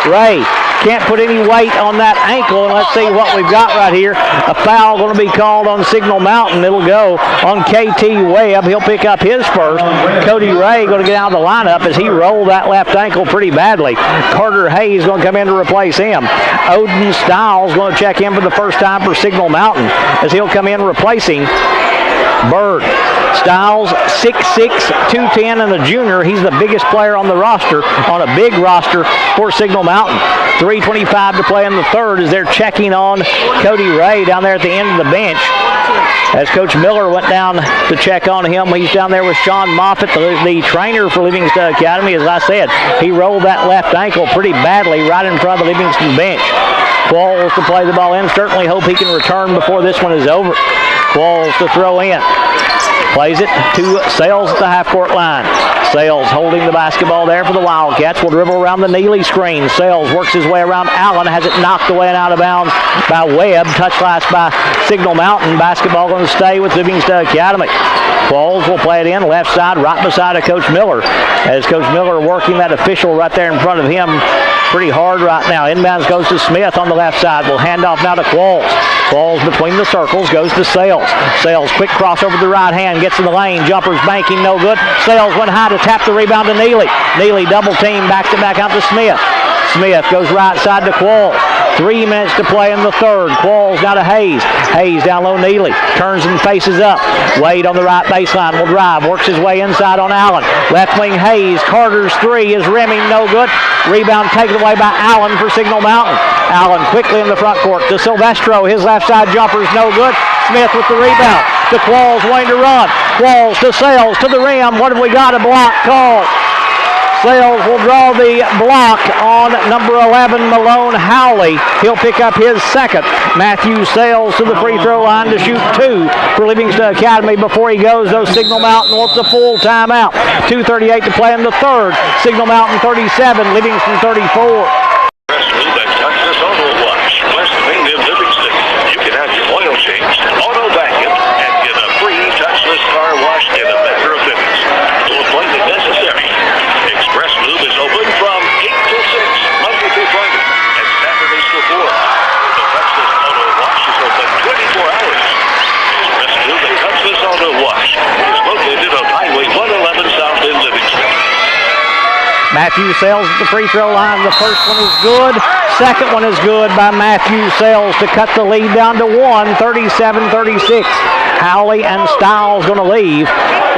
Speaker 1: Ray can't put any weight on that ankle, and let's see what we've got right here. A foul going to be called on Signal Mountain. It'll go on KT Webb. He'll pick up his first. Cody Ray going to get out of the lineup as he rolled that left ankle pretty badly. Carter Hayes going to come in to replace him. Odin Stiles going to check in for the first time for Signal Mountain as he'll come in replacing Bird. Stiles, 6'6", 210, and a junior. He's the biggest player on the roster, on a big roster for Signal Mountain. 3:25 to play in the third as they're checking on Cody Ray down there at the end of the bench. As Coach Miller went down to check on him, he's down there with Sean Moffitt, the trainer for Livingston Academy. As I said, he rolled that left ankle pretty badly right in front of the Livingston bench. Qualls to play the ball in. Certainly hope he can return before this one is over. Qualls to throw in. Plays it to Sales at the half-court line. Sales holding the basketball there for the Wildcats. Will dribble around the Neely screen. Sales works his way around Allen. Has it knocked away and out of bounds by Webb. Touch last by Signal Mountain. Basketball going to stay with Livingston Academy. Qualls will play it in left side right beside of Coach Miller. As Coach Miller working that official right there in front of him pretty hard right now. Inbounds goes to Smith on the left side. Will hand off now to Qualls. Qualls between the circles goes to Sales. Sales quick cross over the right hand. Gets in the lane. Jumpers banking no good. Sales went high to tap the rebound to Neely. Neely double team back to back out to Smith. Smith goes right side to Qualls. 3 minutes to play in the third. Qualls now to Hayes. Hayes down low, Neely. Turns and faces up. Wade on the right baseline will drive. Works his way inside on Allen. Left wing Hayes. Carter's 3 is rimming, no good. Rebound taken away by Allen for Signal Mountain. Allen quickly in the front court to Silvestro. His left side jumper is no good. Smith with the rebound. To Qualls, wanting to run. Qualls to Sales to the rim. What have we got? A block call. Sales will draw the block on number 11, Malone Howley. He'll pick up his second. Matthew Sales to the free throw line to shoot 2 for Livingston Academy. Before he goes, though, Signal Mountain wants a full timeout. 2:38 to play in the third. Signal Mountain 37, Livingston 34.
Speaker 4: You can have your oil changed, auto vacuum, and get a free touchless car wash in a matter of minutes. No appointment necessary. Express Lube is open from 8 till 6, Monday through Friday, and Saturdays till 4. The touchless auto wash is open 24 hours. Express Lube and touchless auto wash is located on Highway 111 South in Livingston.
Speaker 1: Matthew Sales at the free throw line. The first one is good. Second one is good by Matthew Sales to cut the lead down to 1, 37-36. Howley and Stiles going to leave.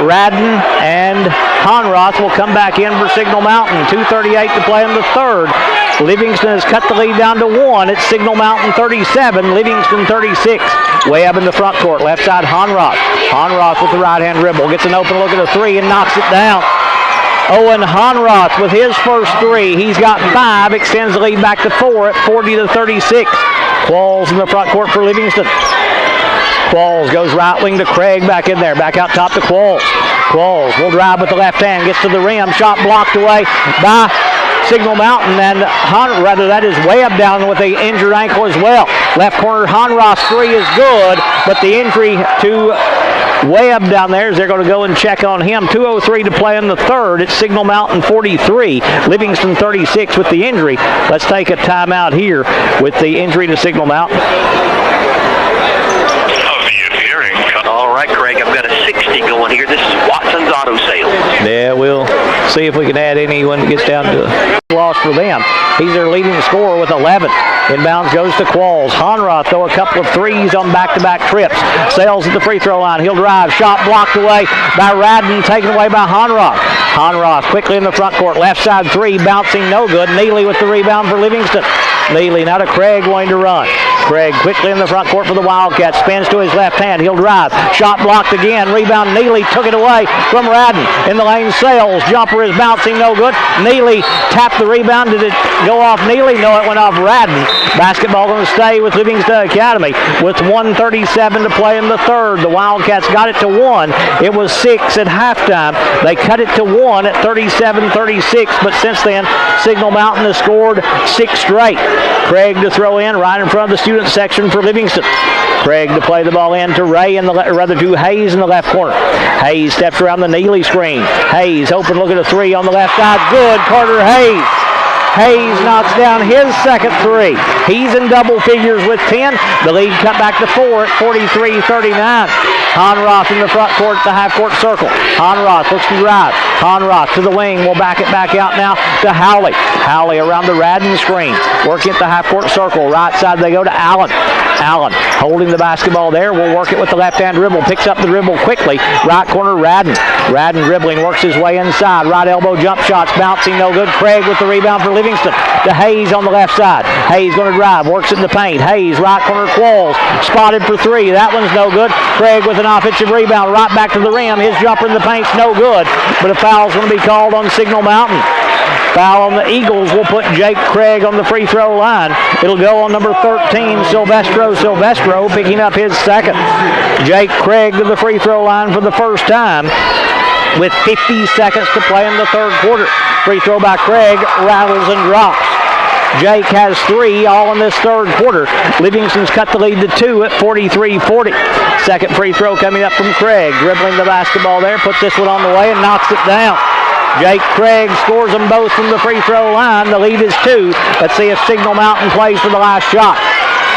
Speaker 1: Radden and Conroth will come back in for Signal Mountain. 2:38 to play in the third. Livingston has cut the lead down to 1. It's Signal Mountain 37, Livingston 36. Way up in the front court. Left side, Honroth. Honroth with the right-hand dribble. Gets an open look at a 3 and knocks it down. Owen Honroth with his first 3. He's got 5, extends the lead back to 4 at 40-36. Qualls in the front court for Livingston. Qualls goes right wing to Craig back in there. Back out top to Qualls. Qualls will drive with the left hand. Gets to the rim. Shot blocked away by Signal Mountain. And that is way up down with the injured ankle as well. Left corner Honroth's 3 is good, but the injury to way up down there as they're going to go and check on him. 2:03 to play in the third. It's Signal Mountain 43, Livingston 36 with the injury. Let's take a timeout here with the injury to Signal Mountain.
Speaker 5: All right, Craig, I've got a 60 going here. This is Watson's Auto Sales.
Speaker 1: Yeah, we'll see if we can add any when it gets down to a loss for them. He's their leading scorer with 11. Inbounds goes to Qualls. Honroth, though, a couple of 3s on back-to-back trips. Sales at the free throw line. He'll drive. Shot blocked away by Radden, taken away by Honroth. Honroth quickly in the front court. Left side 3, bouncing no good. Neely with the rebound for Livingston. Neely now to Craig, going to run. Craig quickly in the front court for the Wildcats. Spins to his left hand. He'll drive. Shot blocked again. Rebound. Neely took it away from Radden. In the lane, Sales. Jumper is bouncing. No good. Neely tapped the rebound. Did it go off Neely? No, it went off Radden. Basketball going to stay with Livingston Academy with 1:37 to play in the third. The Wildcats got it to 1. It was 6 at halftime. They cut it to 1 at 37-36. But since then, Signal Mountain has scored 6 straight. Craig to throw in right in front of the student section for Livingston. Craig to play the ball in to Ray to Hayes in the left corner. Hayes steps around the Neely screen. Hayes open look at a 3 on the left side. Good. Carter Hayes. Hayes knocks down his second 3. He's in double figures with 10. The lead cut back to 4 at 43-39. Honroth in the front court, the half-court circle. Honroth looks to drive. Honroth to the wing. We'll back it back out now to Howley. Howley around the Radden screen. Working at the half-court circle. Right side they go to Allen. Allen holding the basketball there. We'll work it with the left-hand dribble. Picks up the dribble quickly. Right corner Radden. Radden dribbling. Works his way inside. Right elbow jump shots. Bouncing no good. Craig with the rebound for Livingston. To Hayes on the left side. Hayes going to drive. Works in the paint. Hayes right corner Qualls. Spotted for 3. That one's no good. Craig with an offensive rebound. Right back to the rim. His jumper in the paint's no good. But a foul's going to be called on Signal Mountain. Foul on the Eagles will put Jake Craig on the free throw line. It'll go on number 13, Silvestro picking up his second. Jake Craig to the free throw line for the first time with 50 seconds to play in the third quarter. Free throw by Craig rattles and drops. Jake has 3 all in this third quarter. Livingston's cut the lead to 2 at 43-40. Second free throw coming up from Craig. Dribbling the basketball there, puts this one on the way and knocks it down. Jake Craig scores them both from the free throw line. The lead is 2. Let's see if Signal Mountain plays for the last shot.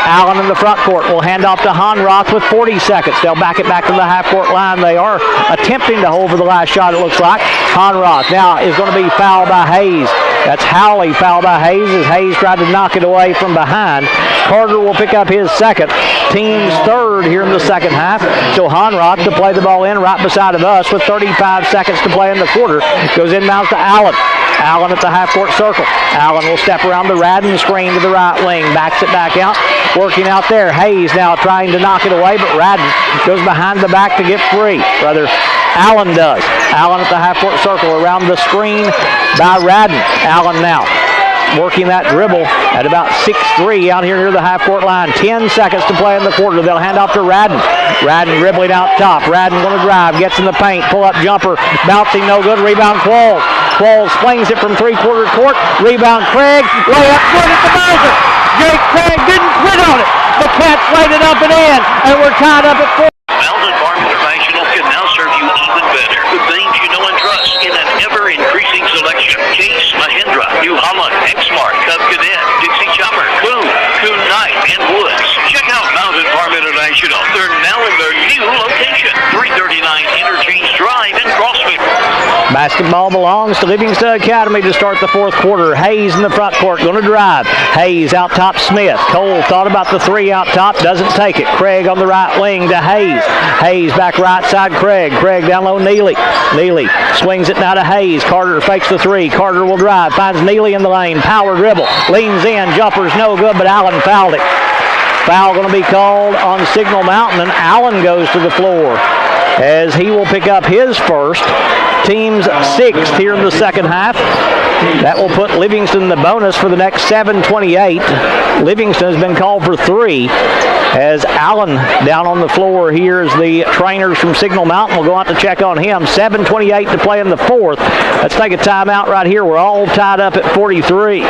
Speaker 1: Allen in the front court will hand off to Honroth with 40 seconds. They'll back it back to the half-court line. They are attempting to hold for the last shot, it looks like. Honroth now is going to be fouled by Hayes. That's Howley, fouled by Hayes as Hayes tried to knock it away from behind. Carter will pick up his second, team's third here in the second half. So Honroth to play the ball in right beside of us with 35 seconds to play in the quarter. Goes inbounds to Allen. Allen at the half-court circle. Allen will step around the Radden screen to the right wing. Backs it back out. Working out there. Hayes now trying to knock it away, but Radden goes behind the back to get free. Rather, Allen does. Allen at the half-court circle around the screen by Radden. Allen now working that dribble at about 6'3" out here near the half-court line. 10 seconds to play in the quarter. They'll hand off to Radden. Radden dribbling out top. Radden going to drive. Gets in the paint. Pull-up jumper. Bouncing no good. Rebound Qualls. Qualls flings it from three-quarter court. Rebound Craig. Layup good at the buzzer. Jake Craig didn't quit on it. The Cats laid it up and in, and we're tied up at 4.
Speaker 4: Mountain Farm International can now serve you even better. The things you know and trust in an ever-increasing selection. Case, Mahindra, New Holland, Exmark, Cub Cadet, Dixie Chummer, Coon Knight, and Woods. Check out Mountain Farm International. They're now in their new location, 339 Interchange Drive in Crossville.
Speaker 1: Basketball belongs to Livingston Academy to start the fourth quarter. Hayes in the front court, going to drive. Hayes out top Smith. Cole thought about the three out top, doesn't take it. Craig on the right wing to Hayes. Hayes back right side Craig. Craig down low Neely. Neely swings it now to Hayes. Carter fakes the three. Carter will drive. Finds Neely in the lane. Power dribble. Leans in. Jumper's no good, but Allen fouled it. Foul going to be called on Signal Mountain, and Allen goes to the floor as he will pick up his first. Team's sixth here in the second half. That will put Livingston in the bonus for the next 7:28. Livingston has been called for three as Allen down on the floor here as the trainers from Signal Mountain will go out to check on him. 7:28 to play in the fourth. Let's take a timeout right here. We're all tied up at 43.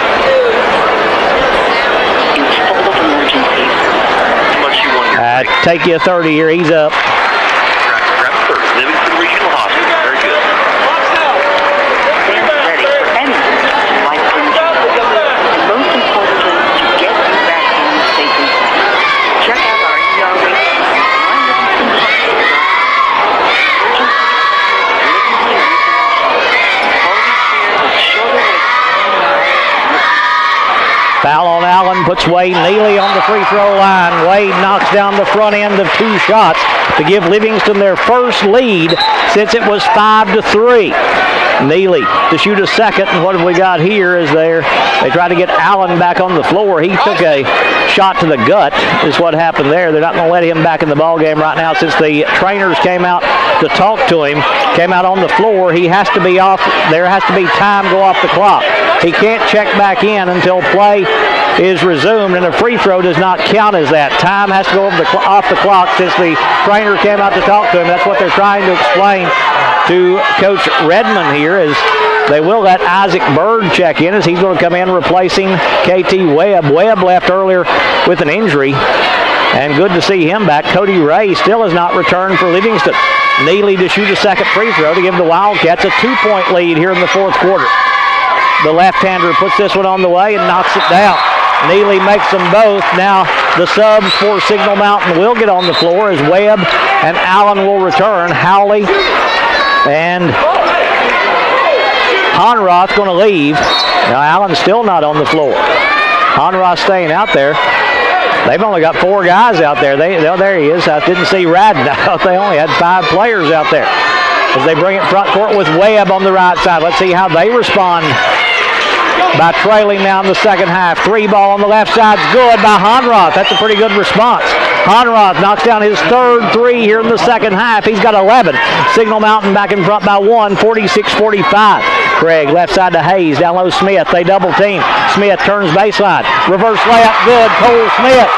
Speaker 1: Take you a 30 here. He's up.
Speaker 5: Livingston Regional Hospital. Very good.
Speaker 2: Stand ready for anything life brings you. And most importantly, to get you back home safe and sound. Check out our ER waiting line at Livingston Hospital.
Speaker 1: Foul on Allen puts Wade Neely on the free throw line. Wade knocks down the front end of two shots to give Livingston their first lead since it was 5-3. Neely to shoot a second, and what have we got here is they try to get Allen back on the floor. He took a shot to the gut is what happened there. They're not going to let him back in the ball game right now since the trainers came out to talk to him, came out on the floor. He has to be off. There has to be time go off the clock. He can't check back in until play is resumed, and a free throw does not count as that. Time has to go off the clock since the trainer came out to talk to him. That's what they're trying to explain to Coach Redmond here, is they will let Isaac Bird check in as he's going to come in replacing KT Webb. Webb left earlier with an injury, and good to see him back. Cody Ray still has not returned for Livingston. Neely to shoot a second free throw to give the Wildcats a 2-point lead here in the fourth quarter. The left-hander puts this one on the way and knocks it down. Neely makes them both. Now the subs for Signal Mountain will get on the floor as Webb and Allen will return. Howley and Honroth going to leave. Now Allen's still not on the floor. Honroth staying out there. They've only got 4 guys out there. There he is. I didn't see Radden. I thought they only had 5 players out there. As they bring it front court with Webb on the right side. Let's see how they respond by trailing now in the second half. 3 ball on the left side. Good by Honroth. That's a pretty good response. Honroth knocks down his third 3 here in the second half. He's got 11. Signal Mountain back in front by 1, 46-45. Craig left side to Hayes. Down low Smith. They double team. Smith turns baseline. Reverse layup. Good. Cole Smith.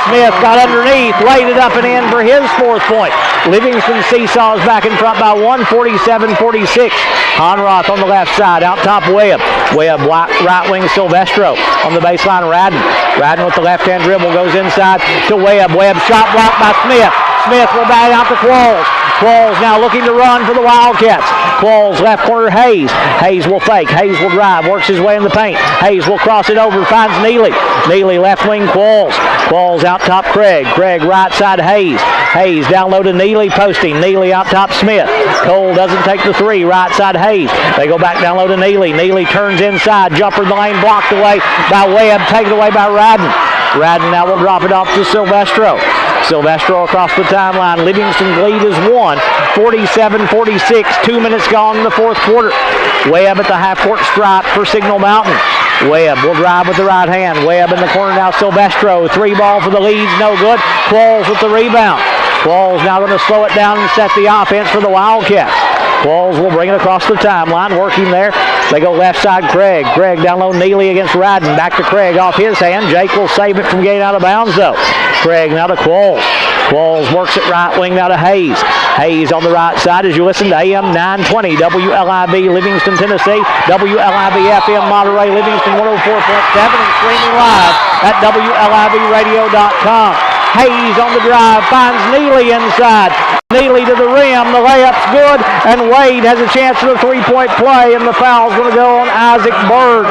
Speaker 1: Smith got underneath, laid it up and in for his 4th point. Livingston seesaws back in front by 1, 47-46. Honroth on the left side, out top Webb. Webb right wing Silvestro on the baseline. Radden. Radden with the left-hand dribble goes inside to Webb. Webb shot blocked by Smith. Smith will bat out to Qualls. Qualls now looking to run for the Wildcats. Qualls left corner, Hayes. Hayes will fake. Hayes will drive. Works his way in the paint. Hayes will cross it over. Finds Neely. Neely left wing, Qualls. Qualls out top, Craig. Craig right side, Hayes. Hayes down low to Neely, posting. Neely out top, Smith. Cole doesn't take the three. Right side, Hayes. They go back down low to Neely. Neely turns inside. Jumper in the lane blocked away by Webb. Taken away by Radden. Radden now will drop it off to Silvestro. Silvestro across the timeline. Livingston's lead is 47-46. 2 minutes gone in the fourth quarter. Webb at the half-court stripe for Signal Mountain. Webb will drive with the right hand. Webb in the corner now, Silvestro. Three ball for the leads, no good. Qualls with the rebound. Qualls now going to slow it down and set the offense for the Wildcats. Qualls will bring it across the timeline, working there. They go left side, Craig. Craig down low, Neely against Radden. Back to Craig off his hand. Jake will save it from getting out of bounds, though. Craig now to Qualls. Qualls works it right wing now to Hayes. Hayes on the right side as you listen to AM 920 WLIB Livingston, Tennessee, WLIB FM Monterey, Livingston 104.7, and streaming live at WLIBradio.com. Hayes on the drive, finds Neely inside. Neely to the rim, the layup's good, and Wade has a chance for the three-point play, and the foul's going to go on Isaac Bird.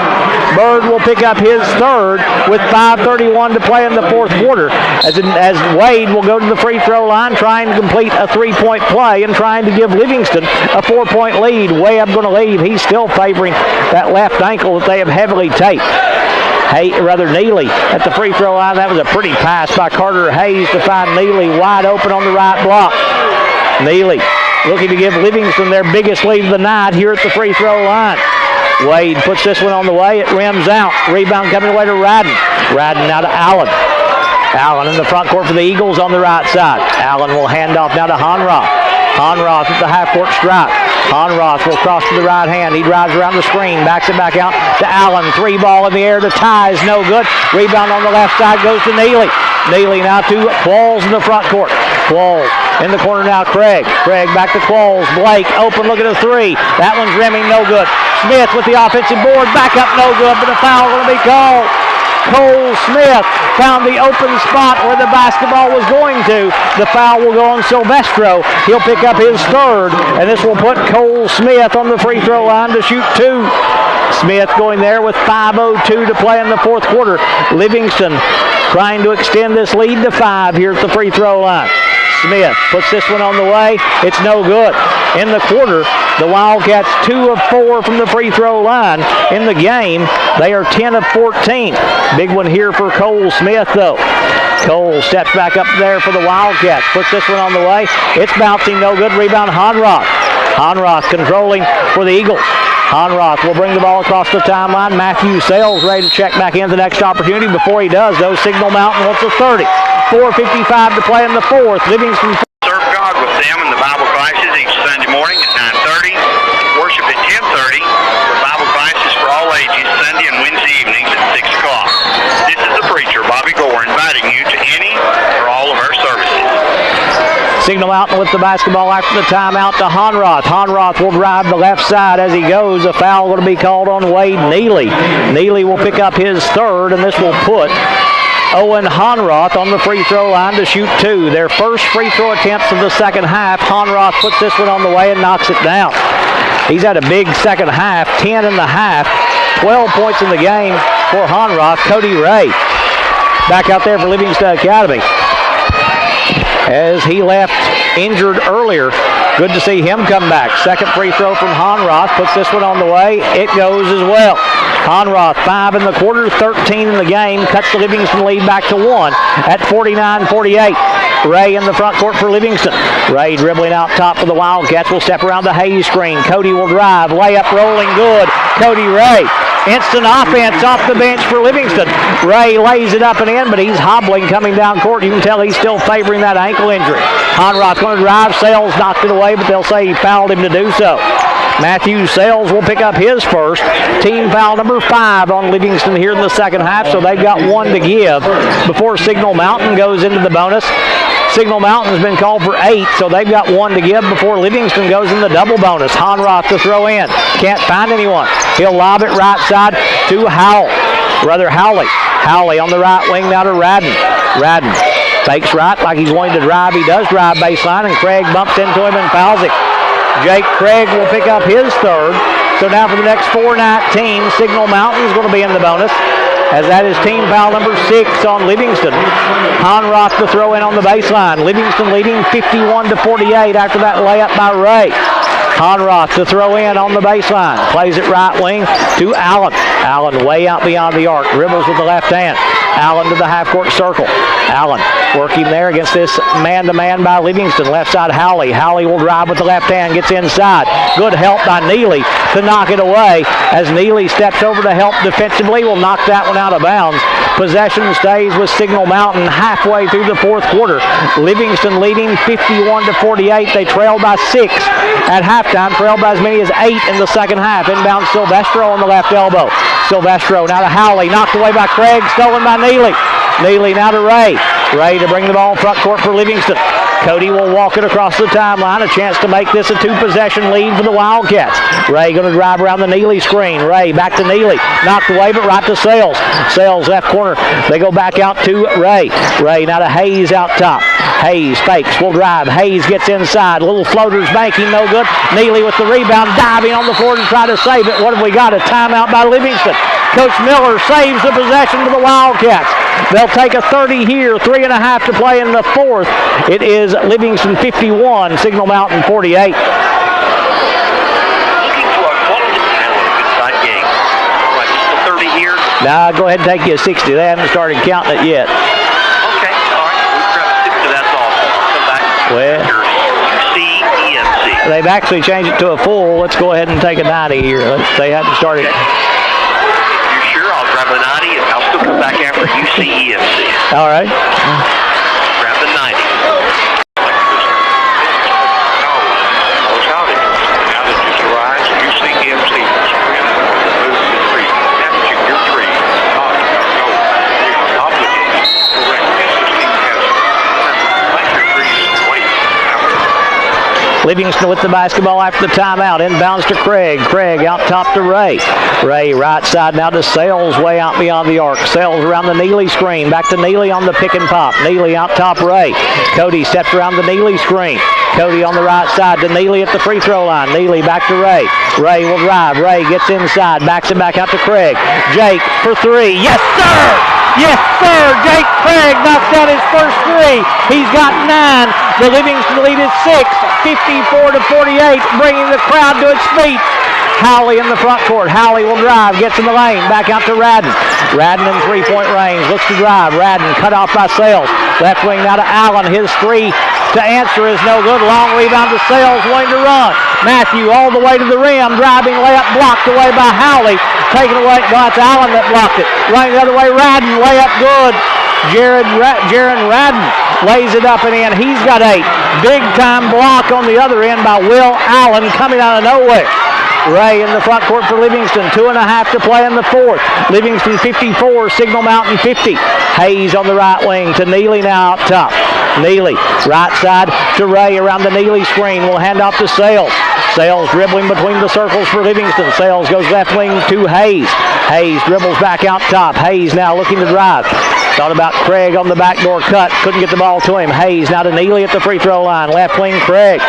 Speaker 1: Bird will pick up his third with 5:31 to play in the fourth quarter, as Wade will go to the free throw line trying to complete a three-point play and trying to give Livingston a 4-point lead. Webb going to leave. He's still favoring that left ankle that they have heavily taped. Neely at the free throw line. That was a pretty pass by Carter Hayes to find Neely wide open on the right block. Neely looking to give Livingston their biggest lead of the night here at the free throw line. Wade puts this one on the way. It rims out. Rebound coming away to Radden. Radden now to Allen. Allen in the front court for the Eagles on the right side. Allen will hand off now to Honroth. Honroth at the half-court stripe. Honroth will cross to the right hand. He drives around the screen, backs it back out to Allen. Three ball in the air to Ties, no good. Rebound on the left side goes to Neely. Neely now to Qualls in the front court. Qualls in the corner now, Craig. Craig back to Qualls. Blake open, look at a three. That one's rimming, no good. Smith with the offensive board, back up, no good, but a foul going to be called. Cole Smith found the open spot where the basketball was going to. The foul will go on Silvestro. He'll pick up his third, and this will put Cole Smith on the free throw line to shoot two. Smith going there with 5:02 to play in the fourth quarter. Livingston trying to extend this lead to 5 here at the free throw line. Smith puts this one on the way. It's no good. In the quarter, the Wildcats 2 of 4 from the free throw line. In the game, they are 10 of 14. Big one here for Cole Smith, though. Cole steps back up there for the Wildcats. Puts this one on the way. It's bouncing, no good. Rebound, Honroth. Honroth controlling for the Eagles. Honroth will bring the ball across the timeline. Matthew Sales ready to check back in the next opportunity. Before he does, though, Signal Mountain wants a 30. 4:55 to play in the fourth. Livingston.
Speaker 5: Serve God with them in the Bible classes each Sunday morning at 9:30. Worship at 10:30. Bible classes for all ages Sunday and Wednesday evenings at 6 o'clock. This is the preacher, Bobby Gore, inviting you to any or all of our services.
Speaker 1: Signal Mountain with the basketball after the timeout to Honroth. Honroth will drive the left side as he goes. A foul going to be called on Wade Neely. Neely will pick up his third, and this will put Owen Honroth on the free throw line to shoot two. Their first free throw attempts of the second half. Honroth puts this one on the way and knocks it down. He's had a big second half, 10 in the half, 12 points in the game for Honroth. Cody Ray back out there for Livingston Academy, as he left injured earlier. Good to see him come back. Second free throw from Honroth. Puts this one on the way. It goes as well. Honroth 5 in the quarter, 13 in the game. Cuts the Livingston lead back to 1 at 49-48. Ray in the front court for Livingston. Ray dribbling out top for the Wildcats. Will step around the Hayes screen. Cody will drive. Layup rolling good. Cody Ray. Instant offense off the bench for Livingston. Ray lays it up and in, but he's hobbling coming down court. You can tell he's still favoring that ankle injury. Honroth going to drive. Sales knocked it away, but they'll say he fouled him to do so. Matthew Sales will pick up his first. Team foul number 5 on Livingston here in the second half, so they've got one to give before Signal Mountain goes into the bonus. Signal Mountain's been called for 8, so they've got one to give before Livingston goes in the double bonus. Honroth to throw in. Can't find anyone. He'll lob it right side to Howley. Howley on the right wing now to Radden. Radden Fakes right like he's going to drive. He does drive baseline, and Craig bumps into him and fouls it. Jake Craig will pick up his third. So now for the next 4:19, Signal Mountain is going to be in the bonus, as that is team foul number 6 on Livingston. Honroth to throw in on the baseline. Livingston leading 51-48 after that layup by Ray. Honroth to throw in on the baseline. Plays it right wing to Allen. Allen way out beyond the arc. Dribbles with the left hand. Allen to the half-court circle. Allen working there against this man-to-man by Livingston. Left side, Howley. Howley will drive with the left hand. Gets inside. Good help by Neely to knock it away. As Neely steps over to help defensively, will knock that one out of bounds. Possession stays with Signal Mountain halfway through the fourth quarter. Livingston leading 51-48. They trail by 6 at halftime. Trailed by as many as 8 in the second half. Inbound Silvestro on the left elbow. Silvestro now to Howley. Knocked away by Craig. Stolen by Neely. Neely now to Ray. Ray to bring the ball in front court for Livingston. Cody will walk it across the timeline. A chance to make this a 2-possession lead for the Wildcats. Ray going to drive around the Neely screen. Ray back to Neely. Knocked away, but right to Sales. Sales left corner. They go back out to Ray. Ray now to Hayes out top. Hayes fakes. Will drive. Hayes gets inside. Little floaters banking. No good. Neely with the rebound. Diving on the floor to try to save it. What have we got? A timeout by Livingston. Coach Miller saves the possession to the Wildcats. They'll take a 30 here, 3.5 to play in the fourth. It is Livingston 51, Signal Mountain 48.
Speaker 5: Looking for a quality talent, a good side game. All right, just a 30 here.
Speaker 1: Now go ahead and take you a 60. They haven't started counting it yet.
Speaker 5: Okay, all right. We've got to stick to that also. Come back.
Speaker 1: Well,
Speaker 5: UCEMC.
Speaker 1: they've actually changed it to a full. Let's go ahead and take a 90 here. They haven't started.
Speaker 5: Okay. I'll grab the 90 and I'll still come back after UCEMC.
Speaker 1: All right.
Speaker 5: Grab the 90. Now that you arrive, UCEMC. Your 3. Obligated. Correct.
Speaker 1: Livingston with the basketball after the timeout. Inbounds to Craig. Craig out top to Ray. Ray right side now to Sales way out beyond the arc. Sales around the Neely screen. Back to Neely on the pick and pop. Neely out top Ray. Cody steps around the Neely screen. Cody on the right side to Neely at the free throw line. Neely back to Ray. Ray will drive. Ray gets inside. Backs it back out to Craig. Jake for 3. Yes, sir! Yes, sir! Jake Craig knocks down his first 3. He's got 9. The Livingston lead is 6. 54-48, bringing the crowd to its feet. Howley in the front court. Howley will drive, gets in the lane, back out to Radden. Radden in three-point range, looks to drive. Radden cut off by Sales. Left wing now to Allen. His 3 to answer is no good. Long rebound to Sales, wanting to run. Matthew all the way to the rim, driving layup blocked away by Howley. Taken away, no, it's Allen that blocked it. Running the other way, Radden, layup good. Jaron Radden lays it up and in. He's got 8. Big-time block on the other end by Will Allen coming out of nowhere. Ray in the front court for Livingston. 2.5 to play in the fourth. Livingston 54, Signal Mountain 50. Hayes on the right wing to Neely now out top. Neely, right side to Ray around the Neely screen. Will hand off to Sales. Sales dribbling between the circles for Livingston. Sales goes left wing to Hayes. Hayes dribbles back out top. Hayes now looking to drive. Thought about Craig on the backdoor cut. Couldn't get the ball to him. Hayes now to Neely at the free throw line. Left wing Craig.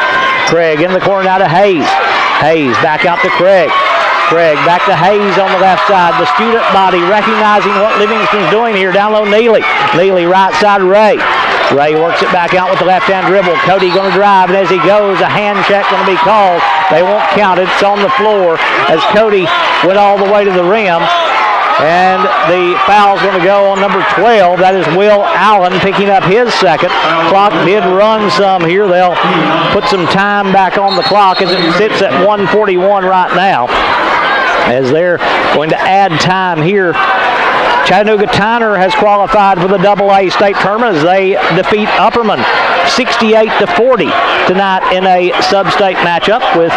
Speaker 1: Craig in the corner now to Hayes. Hayes back out to Craig. Craig back to Hayes on the left side. The student body recognizing what Livingston's doing here. Down low Neely. Neely right side Ray. Ray works it back out with the left-hand dribble. Cody going to drive, and as he goes, a hand check going to be called. They won't count it. It's on the floor as Cody went all the way to the rim. And the foul's going to go on number 12. That is Will Allen picking up his second. Clock did run some here. They'll put some time back on the clock as it sits at 1:41 right now. As they're going to add time here. Chattanooga Tyner has qualified for the AA state tournament as they defeat Upperman 68-40 tonight in a sub-state matchup, with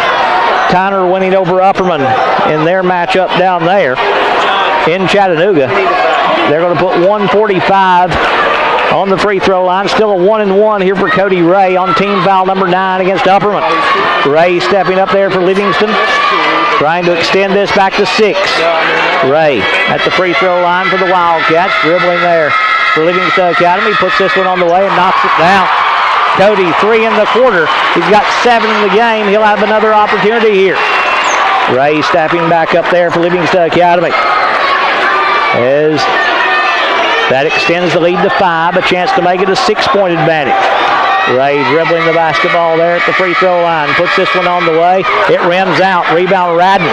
Speaker 1: Tyner winning over Upperman in their matchup down there in Chattanooga. They're going to put 145 on the free throw line. Still a 1-1 here for Cody Ray on team foul number 9 against Upperman. Ray stepping up there for Livingston, trying to extend this back to 6. Ray at the free throw line for the Wildcats, dribbling there for Livingston Academy. Puts this one on the way and knocks it down. Cody, 3 in the quarter. He's got 7 in the game. He'll have another opportunity here. Ray stepping back up there for Livingston Academy. As that extends the lead to 5, a chance to make it a 6-point advantage. Ray dribbling the basketball there at the free throw line. Puts this one on the way. It rims out. Rebound Radden.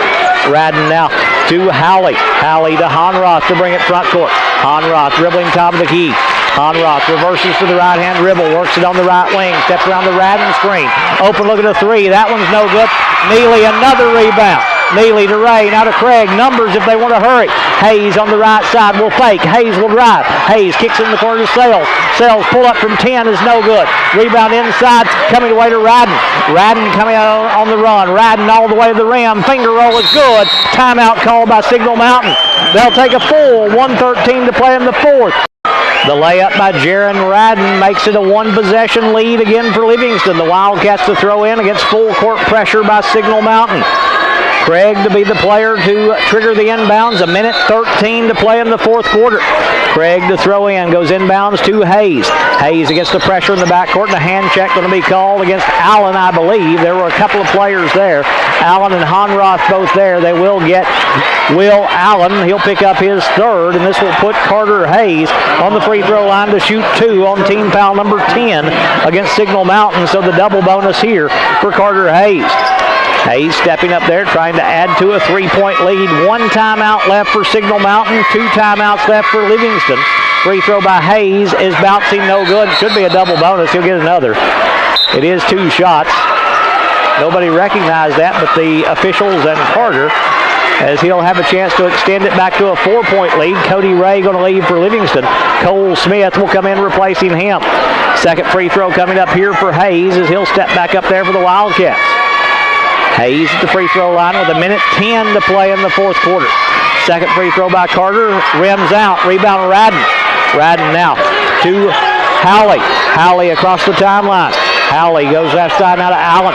Speaker 1: Radden now to Howley. Howley to Honroth to bring it front court. Honroth dribbling top of the key. Honroth reverses to the right-hand dribble. Works it on the right wing. Steps around the Radden screen. Open look at a 3. That one's no good. Neely another rebound. Neely to Ray, now to Craig. Numbers if they want to hurry. Hayes on the right side will fake. Hayes will drive. Hayes kicks in the corner to Sales. Sales pull up from 10 is no good. Rebound inside, coming away to Radden. Radden coming out on the run. Radden all the way to the rim. Finger roll is good. Timeout called by Signal Mountain. They'll take a full 1:13 to play in the fourth. The layup by Jaron Radden makes it a 1-possession lead again for Livingston. The Wildcats to throw in against full court pressure by Signal Mountain. Craig to be the player to trigger the inbounds. 1:13 to play in the fourth quarter. Craig to throw in, goes inbounds to Hayes. Hayes against the pressure in the backcourt, and a hand check going to be called against Allen, I believe. There were a couple of players there. Allen and Honroth both there. They will get Will Allen. He'll pick up his third, and this will put Carter Hayes on the free throw line to shoot 2 on team foul number 10 against Signal Mountain. So the double bonus here for Carter Hayes. Hayes stepping up there, trying to add to a 3-point lead. 1 timeout left for Signal Mountain, 2 timeouts left for Livingston. Free throw by Hayes is bouncing no good. Should be a double bonus. He'll get another. It is 2 shots. Nobody recognized that but the officials and Carter, as he'll have a chance to extend it back to a 4-point lead. Cody Ray going to leave for Livingston. Cole Smith will come in replacing him. Second free throw coming up here for Hayes as he'll step back up there for the Wildcats. Hayes at the free throw line with 1:10 to play in the fourth quarter. Second free throw by Carter, rims out, rebound Radden. Radden now to Howley. Howley across the timeline. Howley goes left side now to Allen.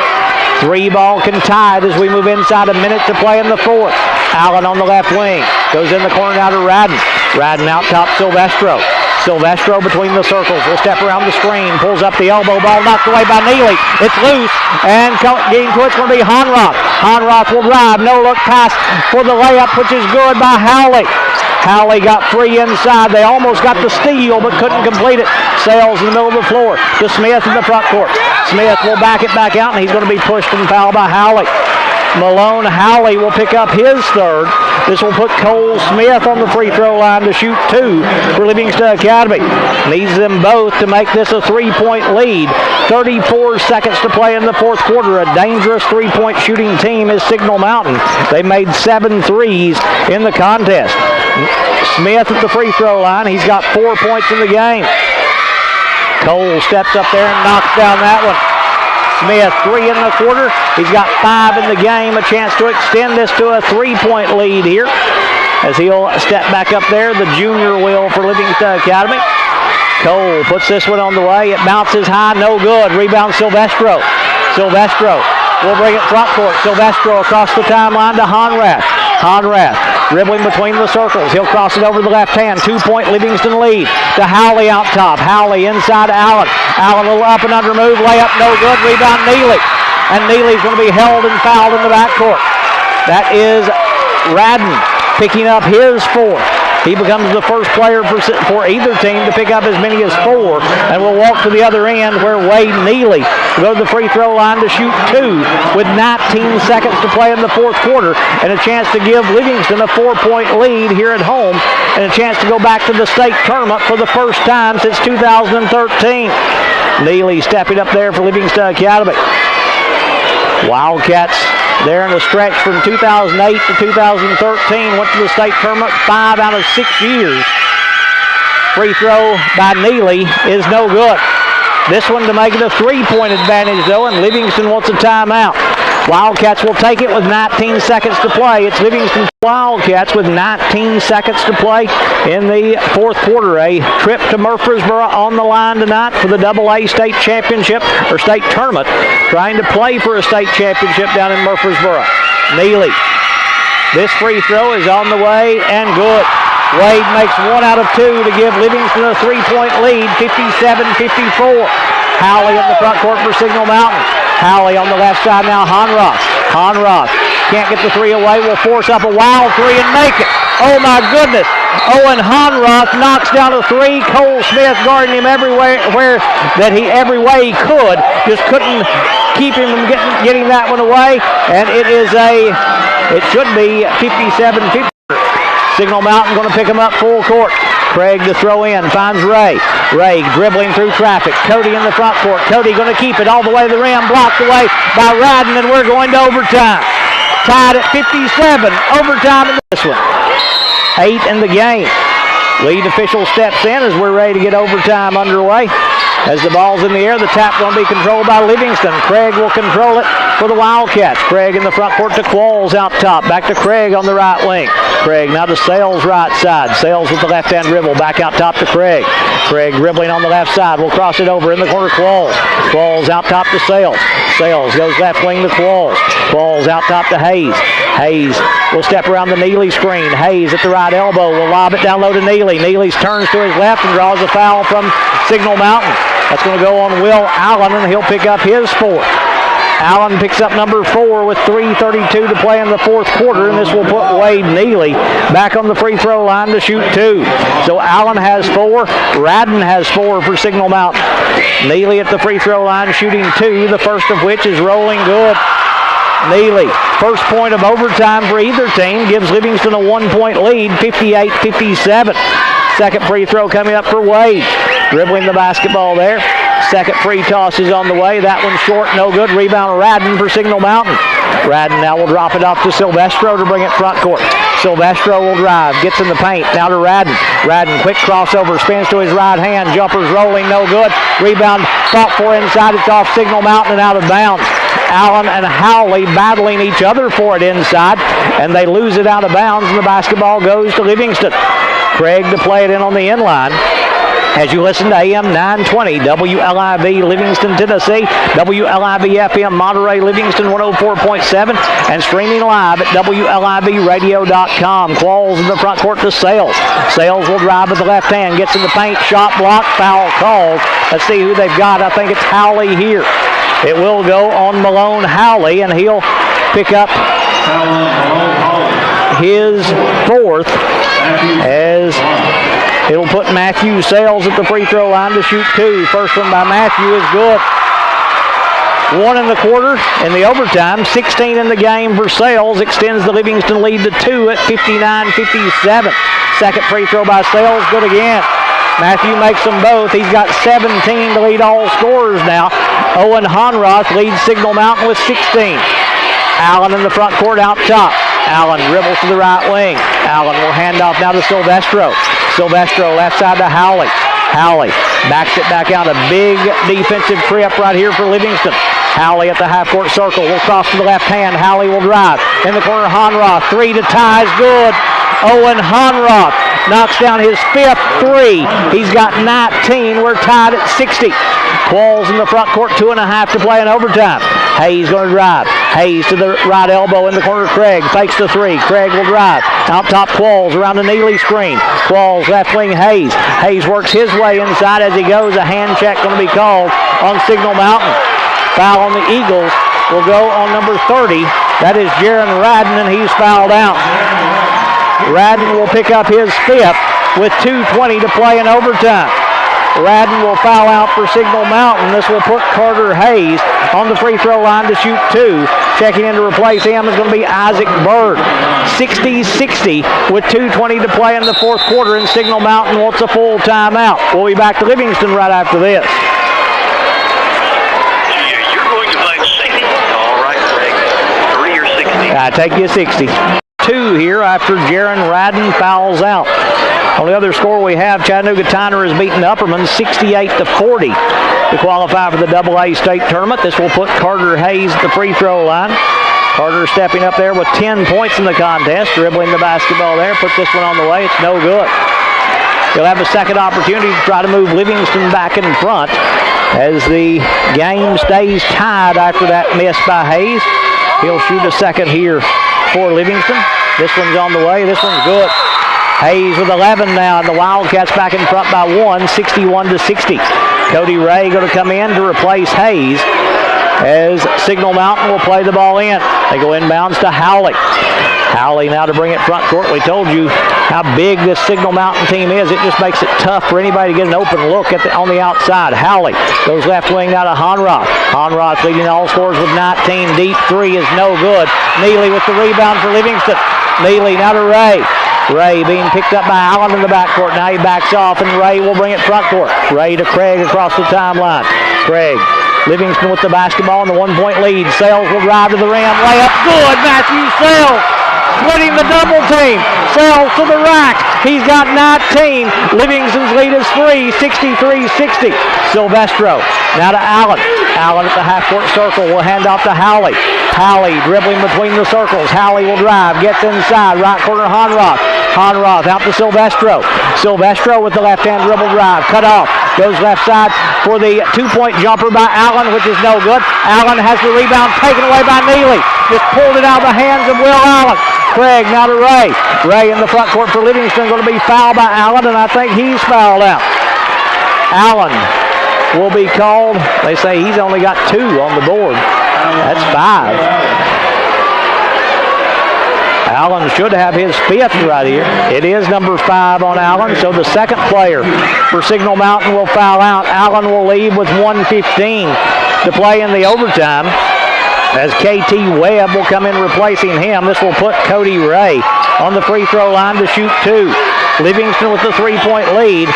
Speaker 1: 3 ball can tie as we move inside, 1 minute to play in the fourth. Allen on the left wing, goes in the corner now to Radden. Radden out top Silvestro. Silvestro between the circles, will step around the screen, pulls up the elbow, ball knocked away by Neely. It's loose, and getting to it's going to be Honroth. Honroth will drive, no look pass for the layup, which is good by Howley. Howley got free inside. They almost got the steal, but couldn't complete it. Sales in the middle of the floor to Smith in the front court. Smith will back it back out, and he's going to be pushed and fouled by Howley. Malone Howley will pick up his third. This will put Cole Smith on the free throw line to shoot 2 for Livingston Academy. Needs them both to make this a 3-point lead. 34 seconds to play in the fourth quarter. A dangerous 3-point shooting team is Signal Mountain. They made 7 threes in the contest. Smith at the free throw line. He's got 4 points in the game. Cole steps up there and knocks down that one. Smith, 3 in the quarter. He's got 5 in the game. A chance to extend this to a 3-point lead here as he'll step back up there. The junior will for Livingston Academy. Cole puts this one on the way. It bounces high, no good. Rebound Silvestro. Silvestro will bring it front court. Silvestro across the timeline to Honrath. Honrath dribbling between the circles. He'll cross it over the left hand. 2-point Livingston lead to Howley out top. Howley inside Allen. Allen a little up and under move. Layup no good. Rebound Neely. And Neely's going to be held and fouled in the backcourt. That is Radden picking up his 4th. He becomes the first player for either team to pick up as many as 4, and will walk to the other end where Wade Neely will go to the free throw line to shoot 2 with 19 seconds to play in the fourth quarter, and a chance to give Livingston a 4-point lead here at home, and a chance to go back to the state tournament for the first time since 2013. Neely stepping up there for Livingston Academy. Wildcats there in the stretch from 2008 to 2013. Went to the state tournament 5 out of 6 years. Free throw by Neely is no good. This one to make it a 3-point advantage, though, and Livingston wants a timeout. Wildcats will take it with 19 seconds to play. It's Livingston Wildcats with 19 seconds to play in the fourth quarter. A trip to Murfreesboro on the line tonight for the AA state championship or state tournament. Trying to play for a state championship down in Murfreesboro. Neely. This free throw is on the way and good. Wade makes 1 out of 2 to give Livingston a 3-point lead, 57-54. Howley in the front court for Signal Mountain. Howley on the left side now, Honroth. Honroth can't get the 3 away, will force up a wild 3 and make it. Oh my goodness. Owen Honroth knocks down a 3. Cole Smith guarding him every way he could. Just couldn't keep him from getting that one away. And it should be 57-50. Signal Mountain going to pick him up full court. Craig to throw in, finds Ray. Ray dribbling through traffic. Cody in the front court. Cody going to keep it all the way to the rim, blocked away by Radden, and we're going to overtime. Tied at 57, overtime in this one. 8 in the game. Lead official steps in as we're ready to get overtime underway. As the ball's in the air, the tap going to be controlled by Livingston. Craig will control it for the Wildcats. Craig in the front court to Qualls out top. Back to Craig on the right wing. Craig now to Sales right side. Sales with the left-hand dribble. Back out top to Craig. Craig dribbling on the left side. Will cross it over in the corner. Qualls. Qualls out top to Sales. Sales goes left wing to Qualls. Qualls out top to Hayes. Hayes will step around the Neely screen. Hayes at the right elbow will lob it down low to Neely. Neely turns to his left and draws a foul from Signal Mountain. That's going to go on Will Allen, and he'll pick up his 4th. Allen picks up number 4 with 3:32 to play in the fourth quarter, and this will put Wade Neely back on the free throw line to shoot 2. So Allen has 4. Radden has 4 for Signal Mountain. Neely at the free throw line shooting 2, the first of which is rolling good. Neely, first point of overtime for either team, gives Livingston a 1-point lead, 58-57. Second free throw coming up for Wade. Dribbling the basketball there. Second free toss is on the way. That one's short, no good. Rebound Radden for Signal Mountain. Radden now will drop it off to Silvestro to bring it front court. Silvestro will drive, gets in the paint, now to Radden. Radden, quick crossover, spins to his right hand. Jumpers rolling, no good. Rebound fought for inside. It's off Signal Mountain and out of bounds. Allen and Howley battling each other for it inside, and they lose it out of bounds, and the basketball goes to Livingston. Craig to play it in on the inline. As you listen to AM 920, WLIV Livingston, Tennessee, WLIV FM Monterey, Livingston 104.7, and streaming live at WLIVradio.com. Qualls in the front court to Sales. Sales will drive with the left hand, gets in the paint, shot blocked, foul called. Let's see who they've got. I think it's Howley here. It will go on Malone Howley, and he'll pick up his 4th as it'll put Matthew Sales at the free throw line to shoot 2. First one by Matthew is good. 1 in the quarter in the overtime. 16 in the game for Sales. Extends the Livingston lead to 2 at 59-57. Second free throw by Sales, good again. Matthew makes them both. He's got 17 to lead all scorers now. Owen Honroth leads Signal Mountain with 16. Allen in the front court out top. Allen dribbles to the right wing. Allen will hand off now to Silvestro. Silvestro left side to Howley. Howley backs it back out. A big defensive trip right here for Livingston. Howley at the half-court circle. Will cross to the left hand. Howley will drive. In the corner, Honroth. 3 to tie is good. Owen Honroth knocks down his 5th 3. He's got 19. We're tied at 60. Qualls in the front court, 2.5 to play in overtime. Hayes going to drive. Hayes to the right elbow in the corner. Craig fakes the 3. Craig will drive. Out top Qualls around the Neely screen. Qualls left wing Hayes. Hayes works his way inside as he goes. A hand check going to be called on Signal Mountain. Foul on the Eagles will go on number 30. That is Jaron Radden, and he's fouled out. Radden will pick up his 5th with 2:20 to play in overtime. Radden will foul out for Signal Mountain. This will put Carter Hayes on the free throw line to shoot 2. Checking in to replace him is going to be Isaac Bird. 60-60 with 2:20 to play in the fourth quarter, and Signal Mountain wants a full timeout. We'll be back to Livingston right after this.
Speaker 4: You're going to blame 60. All right, Craig. 3 or 60.
Speaker 1: I take you 60. 2 here after Jaron Radden fouls out. On the other score we have, Chattanooga Tyner has beaten Upperman 68-40 to qualify for the AA state tournament. This will put Carter Hayes at the free throw line. Carter stepping up there with 10 points in the contest, dribbling the basketball there, put this one on the way. It's no good. He'll have a second opportunity to try to move Livingston back in front as the game stays tied after that miss by Hayes. He'll shoot a second here for Livingston. This one's on the way. This one's good. Hayes with 11 now, and the Wildcats back in front by 1, 61-60. Cody Ray going to come in to replace Hayes as Signal Mountain will play the ball in. They go inbounds to Howley. Howley now to bring it front court. We told you how big this Signal Mountain team is. It just makes it tough for anybody to get an open look on the outside. Howley goes left wing now to Honroth. Honroth leading all scorers with 19. Deep three is no good. Neely with the rebound for Livingston. Neely now to Ray. Ray being picked up by Allen in the backcourt. Now he backs off, and Ray will bring it front court. Ray to Craig across the timeline. Craig. Livingston with the basketball and the 1-point lead. Sales will drive to the rim. Layup good. Matthew Sales splitting the double team. Sales to the rack. He's got 19. Livingston's lead is 3, 63-60. Silvestro now to Allen. Allen at the half-court circle will hand off to Howley. Howley dribbling between the circles. Howley will drive. Gets inside. Right corner Honroth. Honroth out to Silvestro. Silvestro with the left-hand dribble drive. Cut off. Goes left side for the 2-point jumper by Allen, which is no good. Allen has the rebound taken away by Neely. Just pulled it out of the hands of Will Allen. Craig now to Ray. Ray in the front court for Livingston, going to be fouled by Allen, and I think he's fouled out. Allen will be called. They say he's only got 2 on the board. That's 5. Allen should have his 5th right here. It is number 5 on Allen, so the second player for Signal Mountain will foul out. Allen will leave with 1:15 to play in the overtime as KT Webb will come in replacing him. This will put Cody Ray on the free throw line to shoot 2. Livingston with the 3-point lead.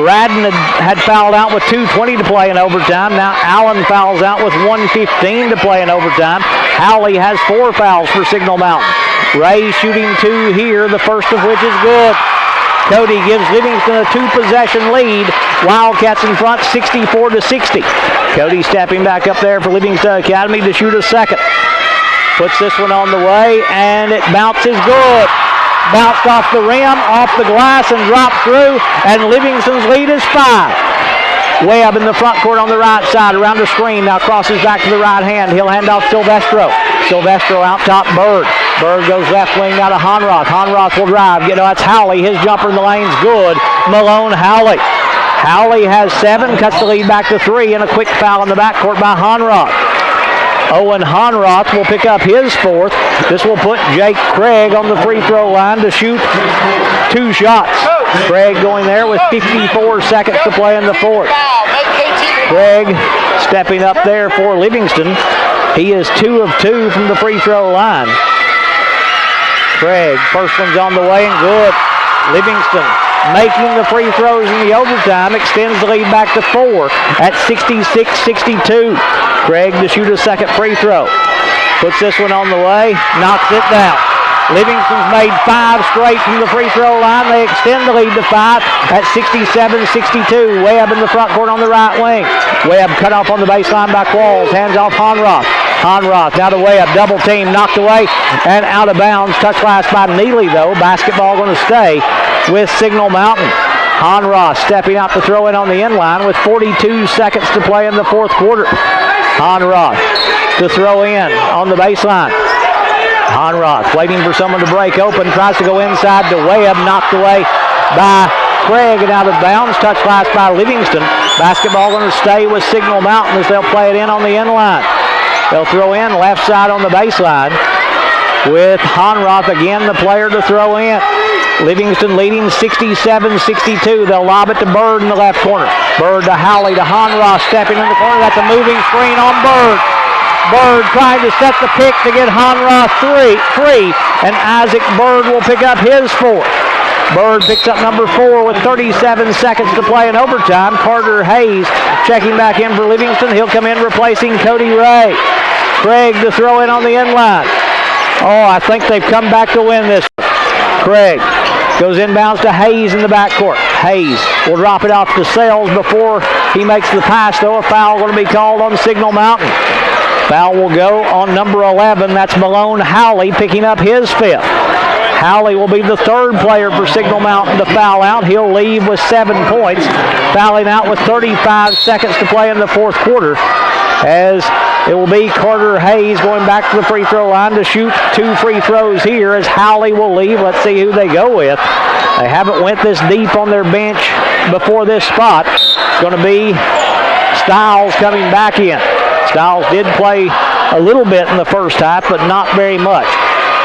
Speaker 1: Radden had fouled out with 2:20 to play in overtime. Now Allen fouls out with 1:15 to play in overtime. Howley has 4 fouls for Signal Mountain. Ray shooting 2 here, the first of which is good. Cody gives Livingston a 2-possession lead. Wildcats in front 64-60. Cody stepping back up there for Livingston Academy to shoot a second. Puts this one on the way, and it bounces good. Bounced off the rim, off the glass, and dropped through, and Livingston's lead is 5. Webb in the front court on the right side, around the screen, now crosses back to the right hand. He'll hand off Silvestro. Silvestro out top, Bird. Bird goes left wing now to Honroth. Honroth will drive. That's Howley. His jumper in the lane's good. Malone Howley. Howley has 7, cuts the lead back to 3, and a quick foul in the backcourt by Honroth. Owen Honroth will pick up his 4th. This will put Jake Craig on the free throw line to shoot 2 shots. Craig going there with 54 seconds to play in the 4th. Craig stepping up there for Livingston. He is 2 of 2 from the free throw line. Craig, first one's on the way and good. Livingston making the free throws in the overtime, extends the lead back to 4 at 66-62. Craig to shoot a second free throw. Puts this one on the way, knocks it down. Livingston's made 5 straight from the free throw line. They extend the lead to 5 at 67-62. Webb in the front court on the right wing. Webb cut off on the baseline by Qualls. Hands off Honroth. Honroth now to Webb. Double team knocked away and out of bounds. Touch pass by Neely though. Basketball going to stay with Signal Mountain. Honroth stepping out to throw in on the inline with 42 seconds to play in the 4th quarter. Honroth to throw in on the baseline. Honroth waiting for someone to break open, tries to go inside to Webb, knocked away by Craig and out of bounds. Touch pass by Livingston. Basketball going to stay with Signal Mountain as they'll play it in on the inline. They'll throw in left side on the baseline with Honroth again, the player to throw in. Livingston leading 67-62. They'll lob it to Bird in the left corner. Bird to Howley to Honroth stepping in the corner. That's a moving screen on Bird. Bird trying to set the pick to get Honroth free, and Isaac Bird will pick up his 4th. Bird picks up number 4 with 37 seconds to play in overtime. Carter Hayes checking back in for Livingston. He'll come in replacing Cody Ray. Craig to throw in on the inline. Oh, I think they've come back to win this. Craig goes inbounds to Hayes in the backcourt. Hayes will drop it off to Sales before he makes the pass, though. A foul going to be called on Signal Mountain. Foul will go on number 11. That's Malone Howley picking up his 5th. Howley will be the 3rd player for Signal Mountain to foul out. He'll leave with 7 points, fouling out with 35 seconds to play in the 4th quarter, as it will be Carter Hayes going back to the free throw line to shoot 2 free throws here as Howley will leave. Let's see who they go with. They haven't went this deep on their bench before this spot. It's going to be Stiles coming back in. Stiles did play a little bit in the first half, but not very much.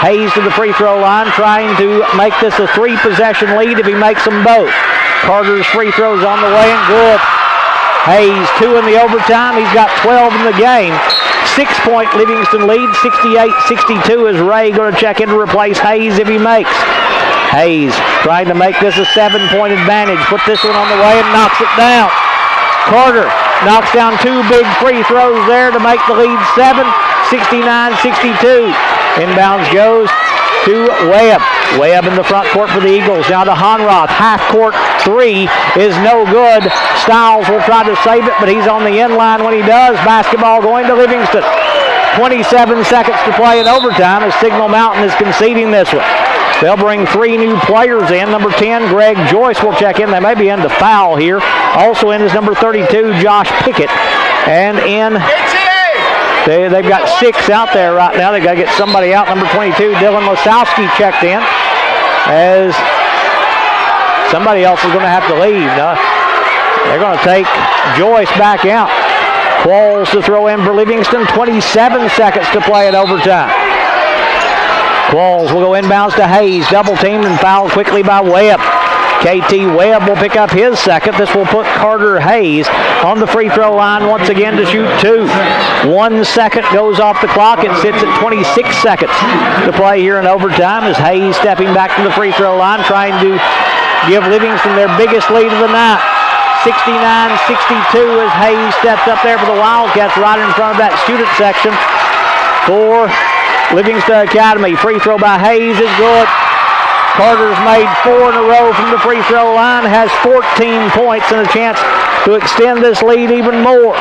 Speaker 1: Hayes to the free throw line, trying to make this a 3-possession lead if he makes them both. Carter's free throw's on the way and good. Hayes 2 in the overtime. He's got 12 in the game. 6-point Livingston lead, 68-62 as Ray going to check in to replace Hayes if he makes. Hayes trying to make this a 7-point advantage. Put this one on the way and knocks it down. Carter knocks down 2 big free throws there to make the lead 7, 69-62. Inbounds goes to Webb. Webb in the front court for the Eagles. Now to Honroth. Half court 3 is no good. Stiles will try to save it, but he's on the end line when he does. Basketball going to Livingston. 27 seconds to play in overtime as Signal Mountain is conceding this one. They'll bring 3 new players in. Number 10, Greg Joyce will check in. They may be into foul here. Also in is number 32, Josh Pickett. And in, they've got 6 out there right now. They've got to get somebody out. Number 22, Dylan Losowski checked in. As somebody else is going to have to leave. They're going to take Joyce back out. Qualls to throw in for Livingston. 27 seconds to play in overtime. Qualls will go inbounds to Hayes. Double teamed and fouled quickly by Webb. KT Webb will pick up his second. This will put Carter Hayes on the free throw line once again to shoot 2. 1 second goes off the clock. It sits at 26 seconds to play here in overtime as Hayes stepping back to the free throw line, trying to give Livingston their biggest lead of the night. 69-62 as Hayes steps up there for the Wildcats right in front of that student section for Livingston Academy. Free throw by Hayes is good. Carter's made 4 in a row from the free throw line, has 14 points and a chance to extend this lead even more.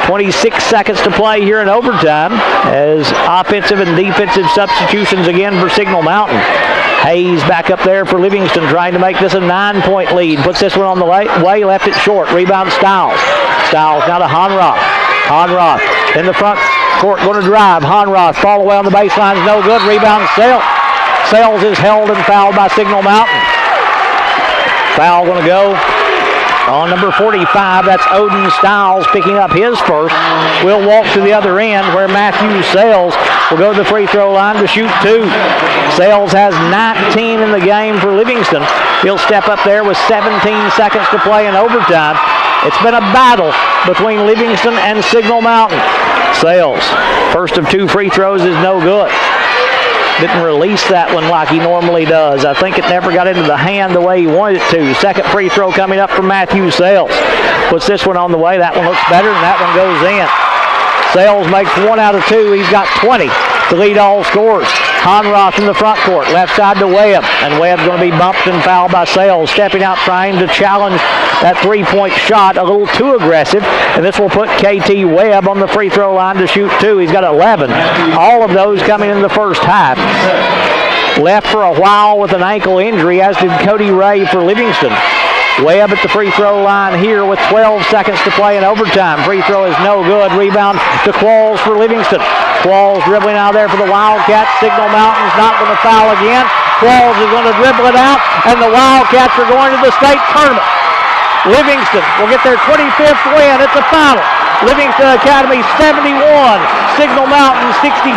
Speaker 1: 26 seconds to play here in overtime as offensive and defensive substitutions again for Signal Mountain. Hayes back up there for Livingston, trying to make this a 9-point lead. Puts this one on the way, left it short. Rebound Stiles. Stiles now to Honroth. Honroth in the front court, going to drive. Honroth fall away on the baseline is no good. Rebound Sales. Sales is held and fouled by Signal Mountain. Foul going to go on number 45. That's Odin Stiles picking up his first. We'll walk to the other end where Matthew Sales will go to the free throw line to shoot 2. Sales has 19 in the game for Livingston. He'll step up there with 17 seconds to play in overtime. It's been a battle between Livingston and Signal Mountain. Sales, first of 2 free throws is no good. Didn't release that one like he normally does. I think it never got into the hand the way he wanted it to. Second free throw coming up from Matthew Sales. Puts this one on the way. That one looks better, and that one goes in. Sales makes 1 out of 2. He's got 20 to lead all scorers. Honroth in the front court, left side to Webb, and Webb's going to be bumped and fouled by Sales, stepping out trying to challenge that 3-point shot a little too aggressive, and this will put KT Webb on the free throw line to shoot 2. He's got 11. All of those coming in the first half. Left for a while with an ankle injury, as did Cody Ray for Livingston. Webb at the free throw line here with 12 seconds to play in overtime. Free throw is no good. Rebound to Qualls for Livingston. Qualls dribbling out there for the Wildcats. Signal Mountain's not going to foul again. Qualls is going to dribble it out, and the Wildcats are going to the state tournament. Livingston will get their 25th win. It's a final. Livingston Academy 71, Signal Mountain 62.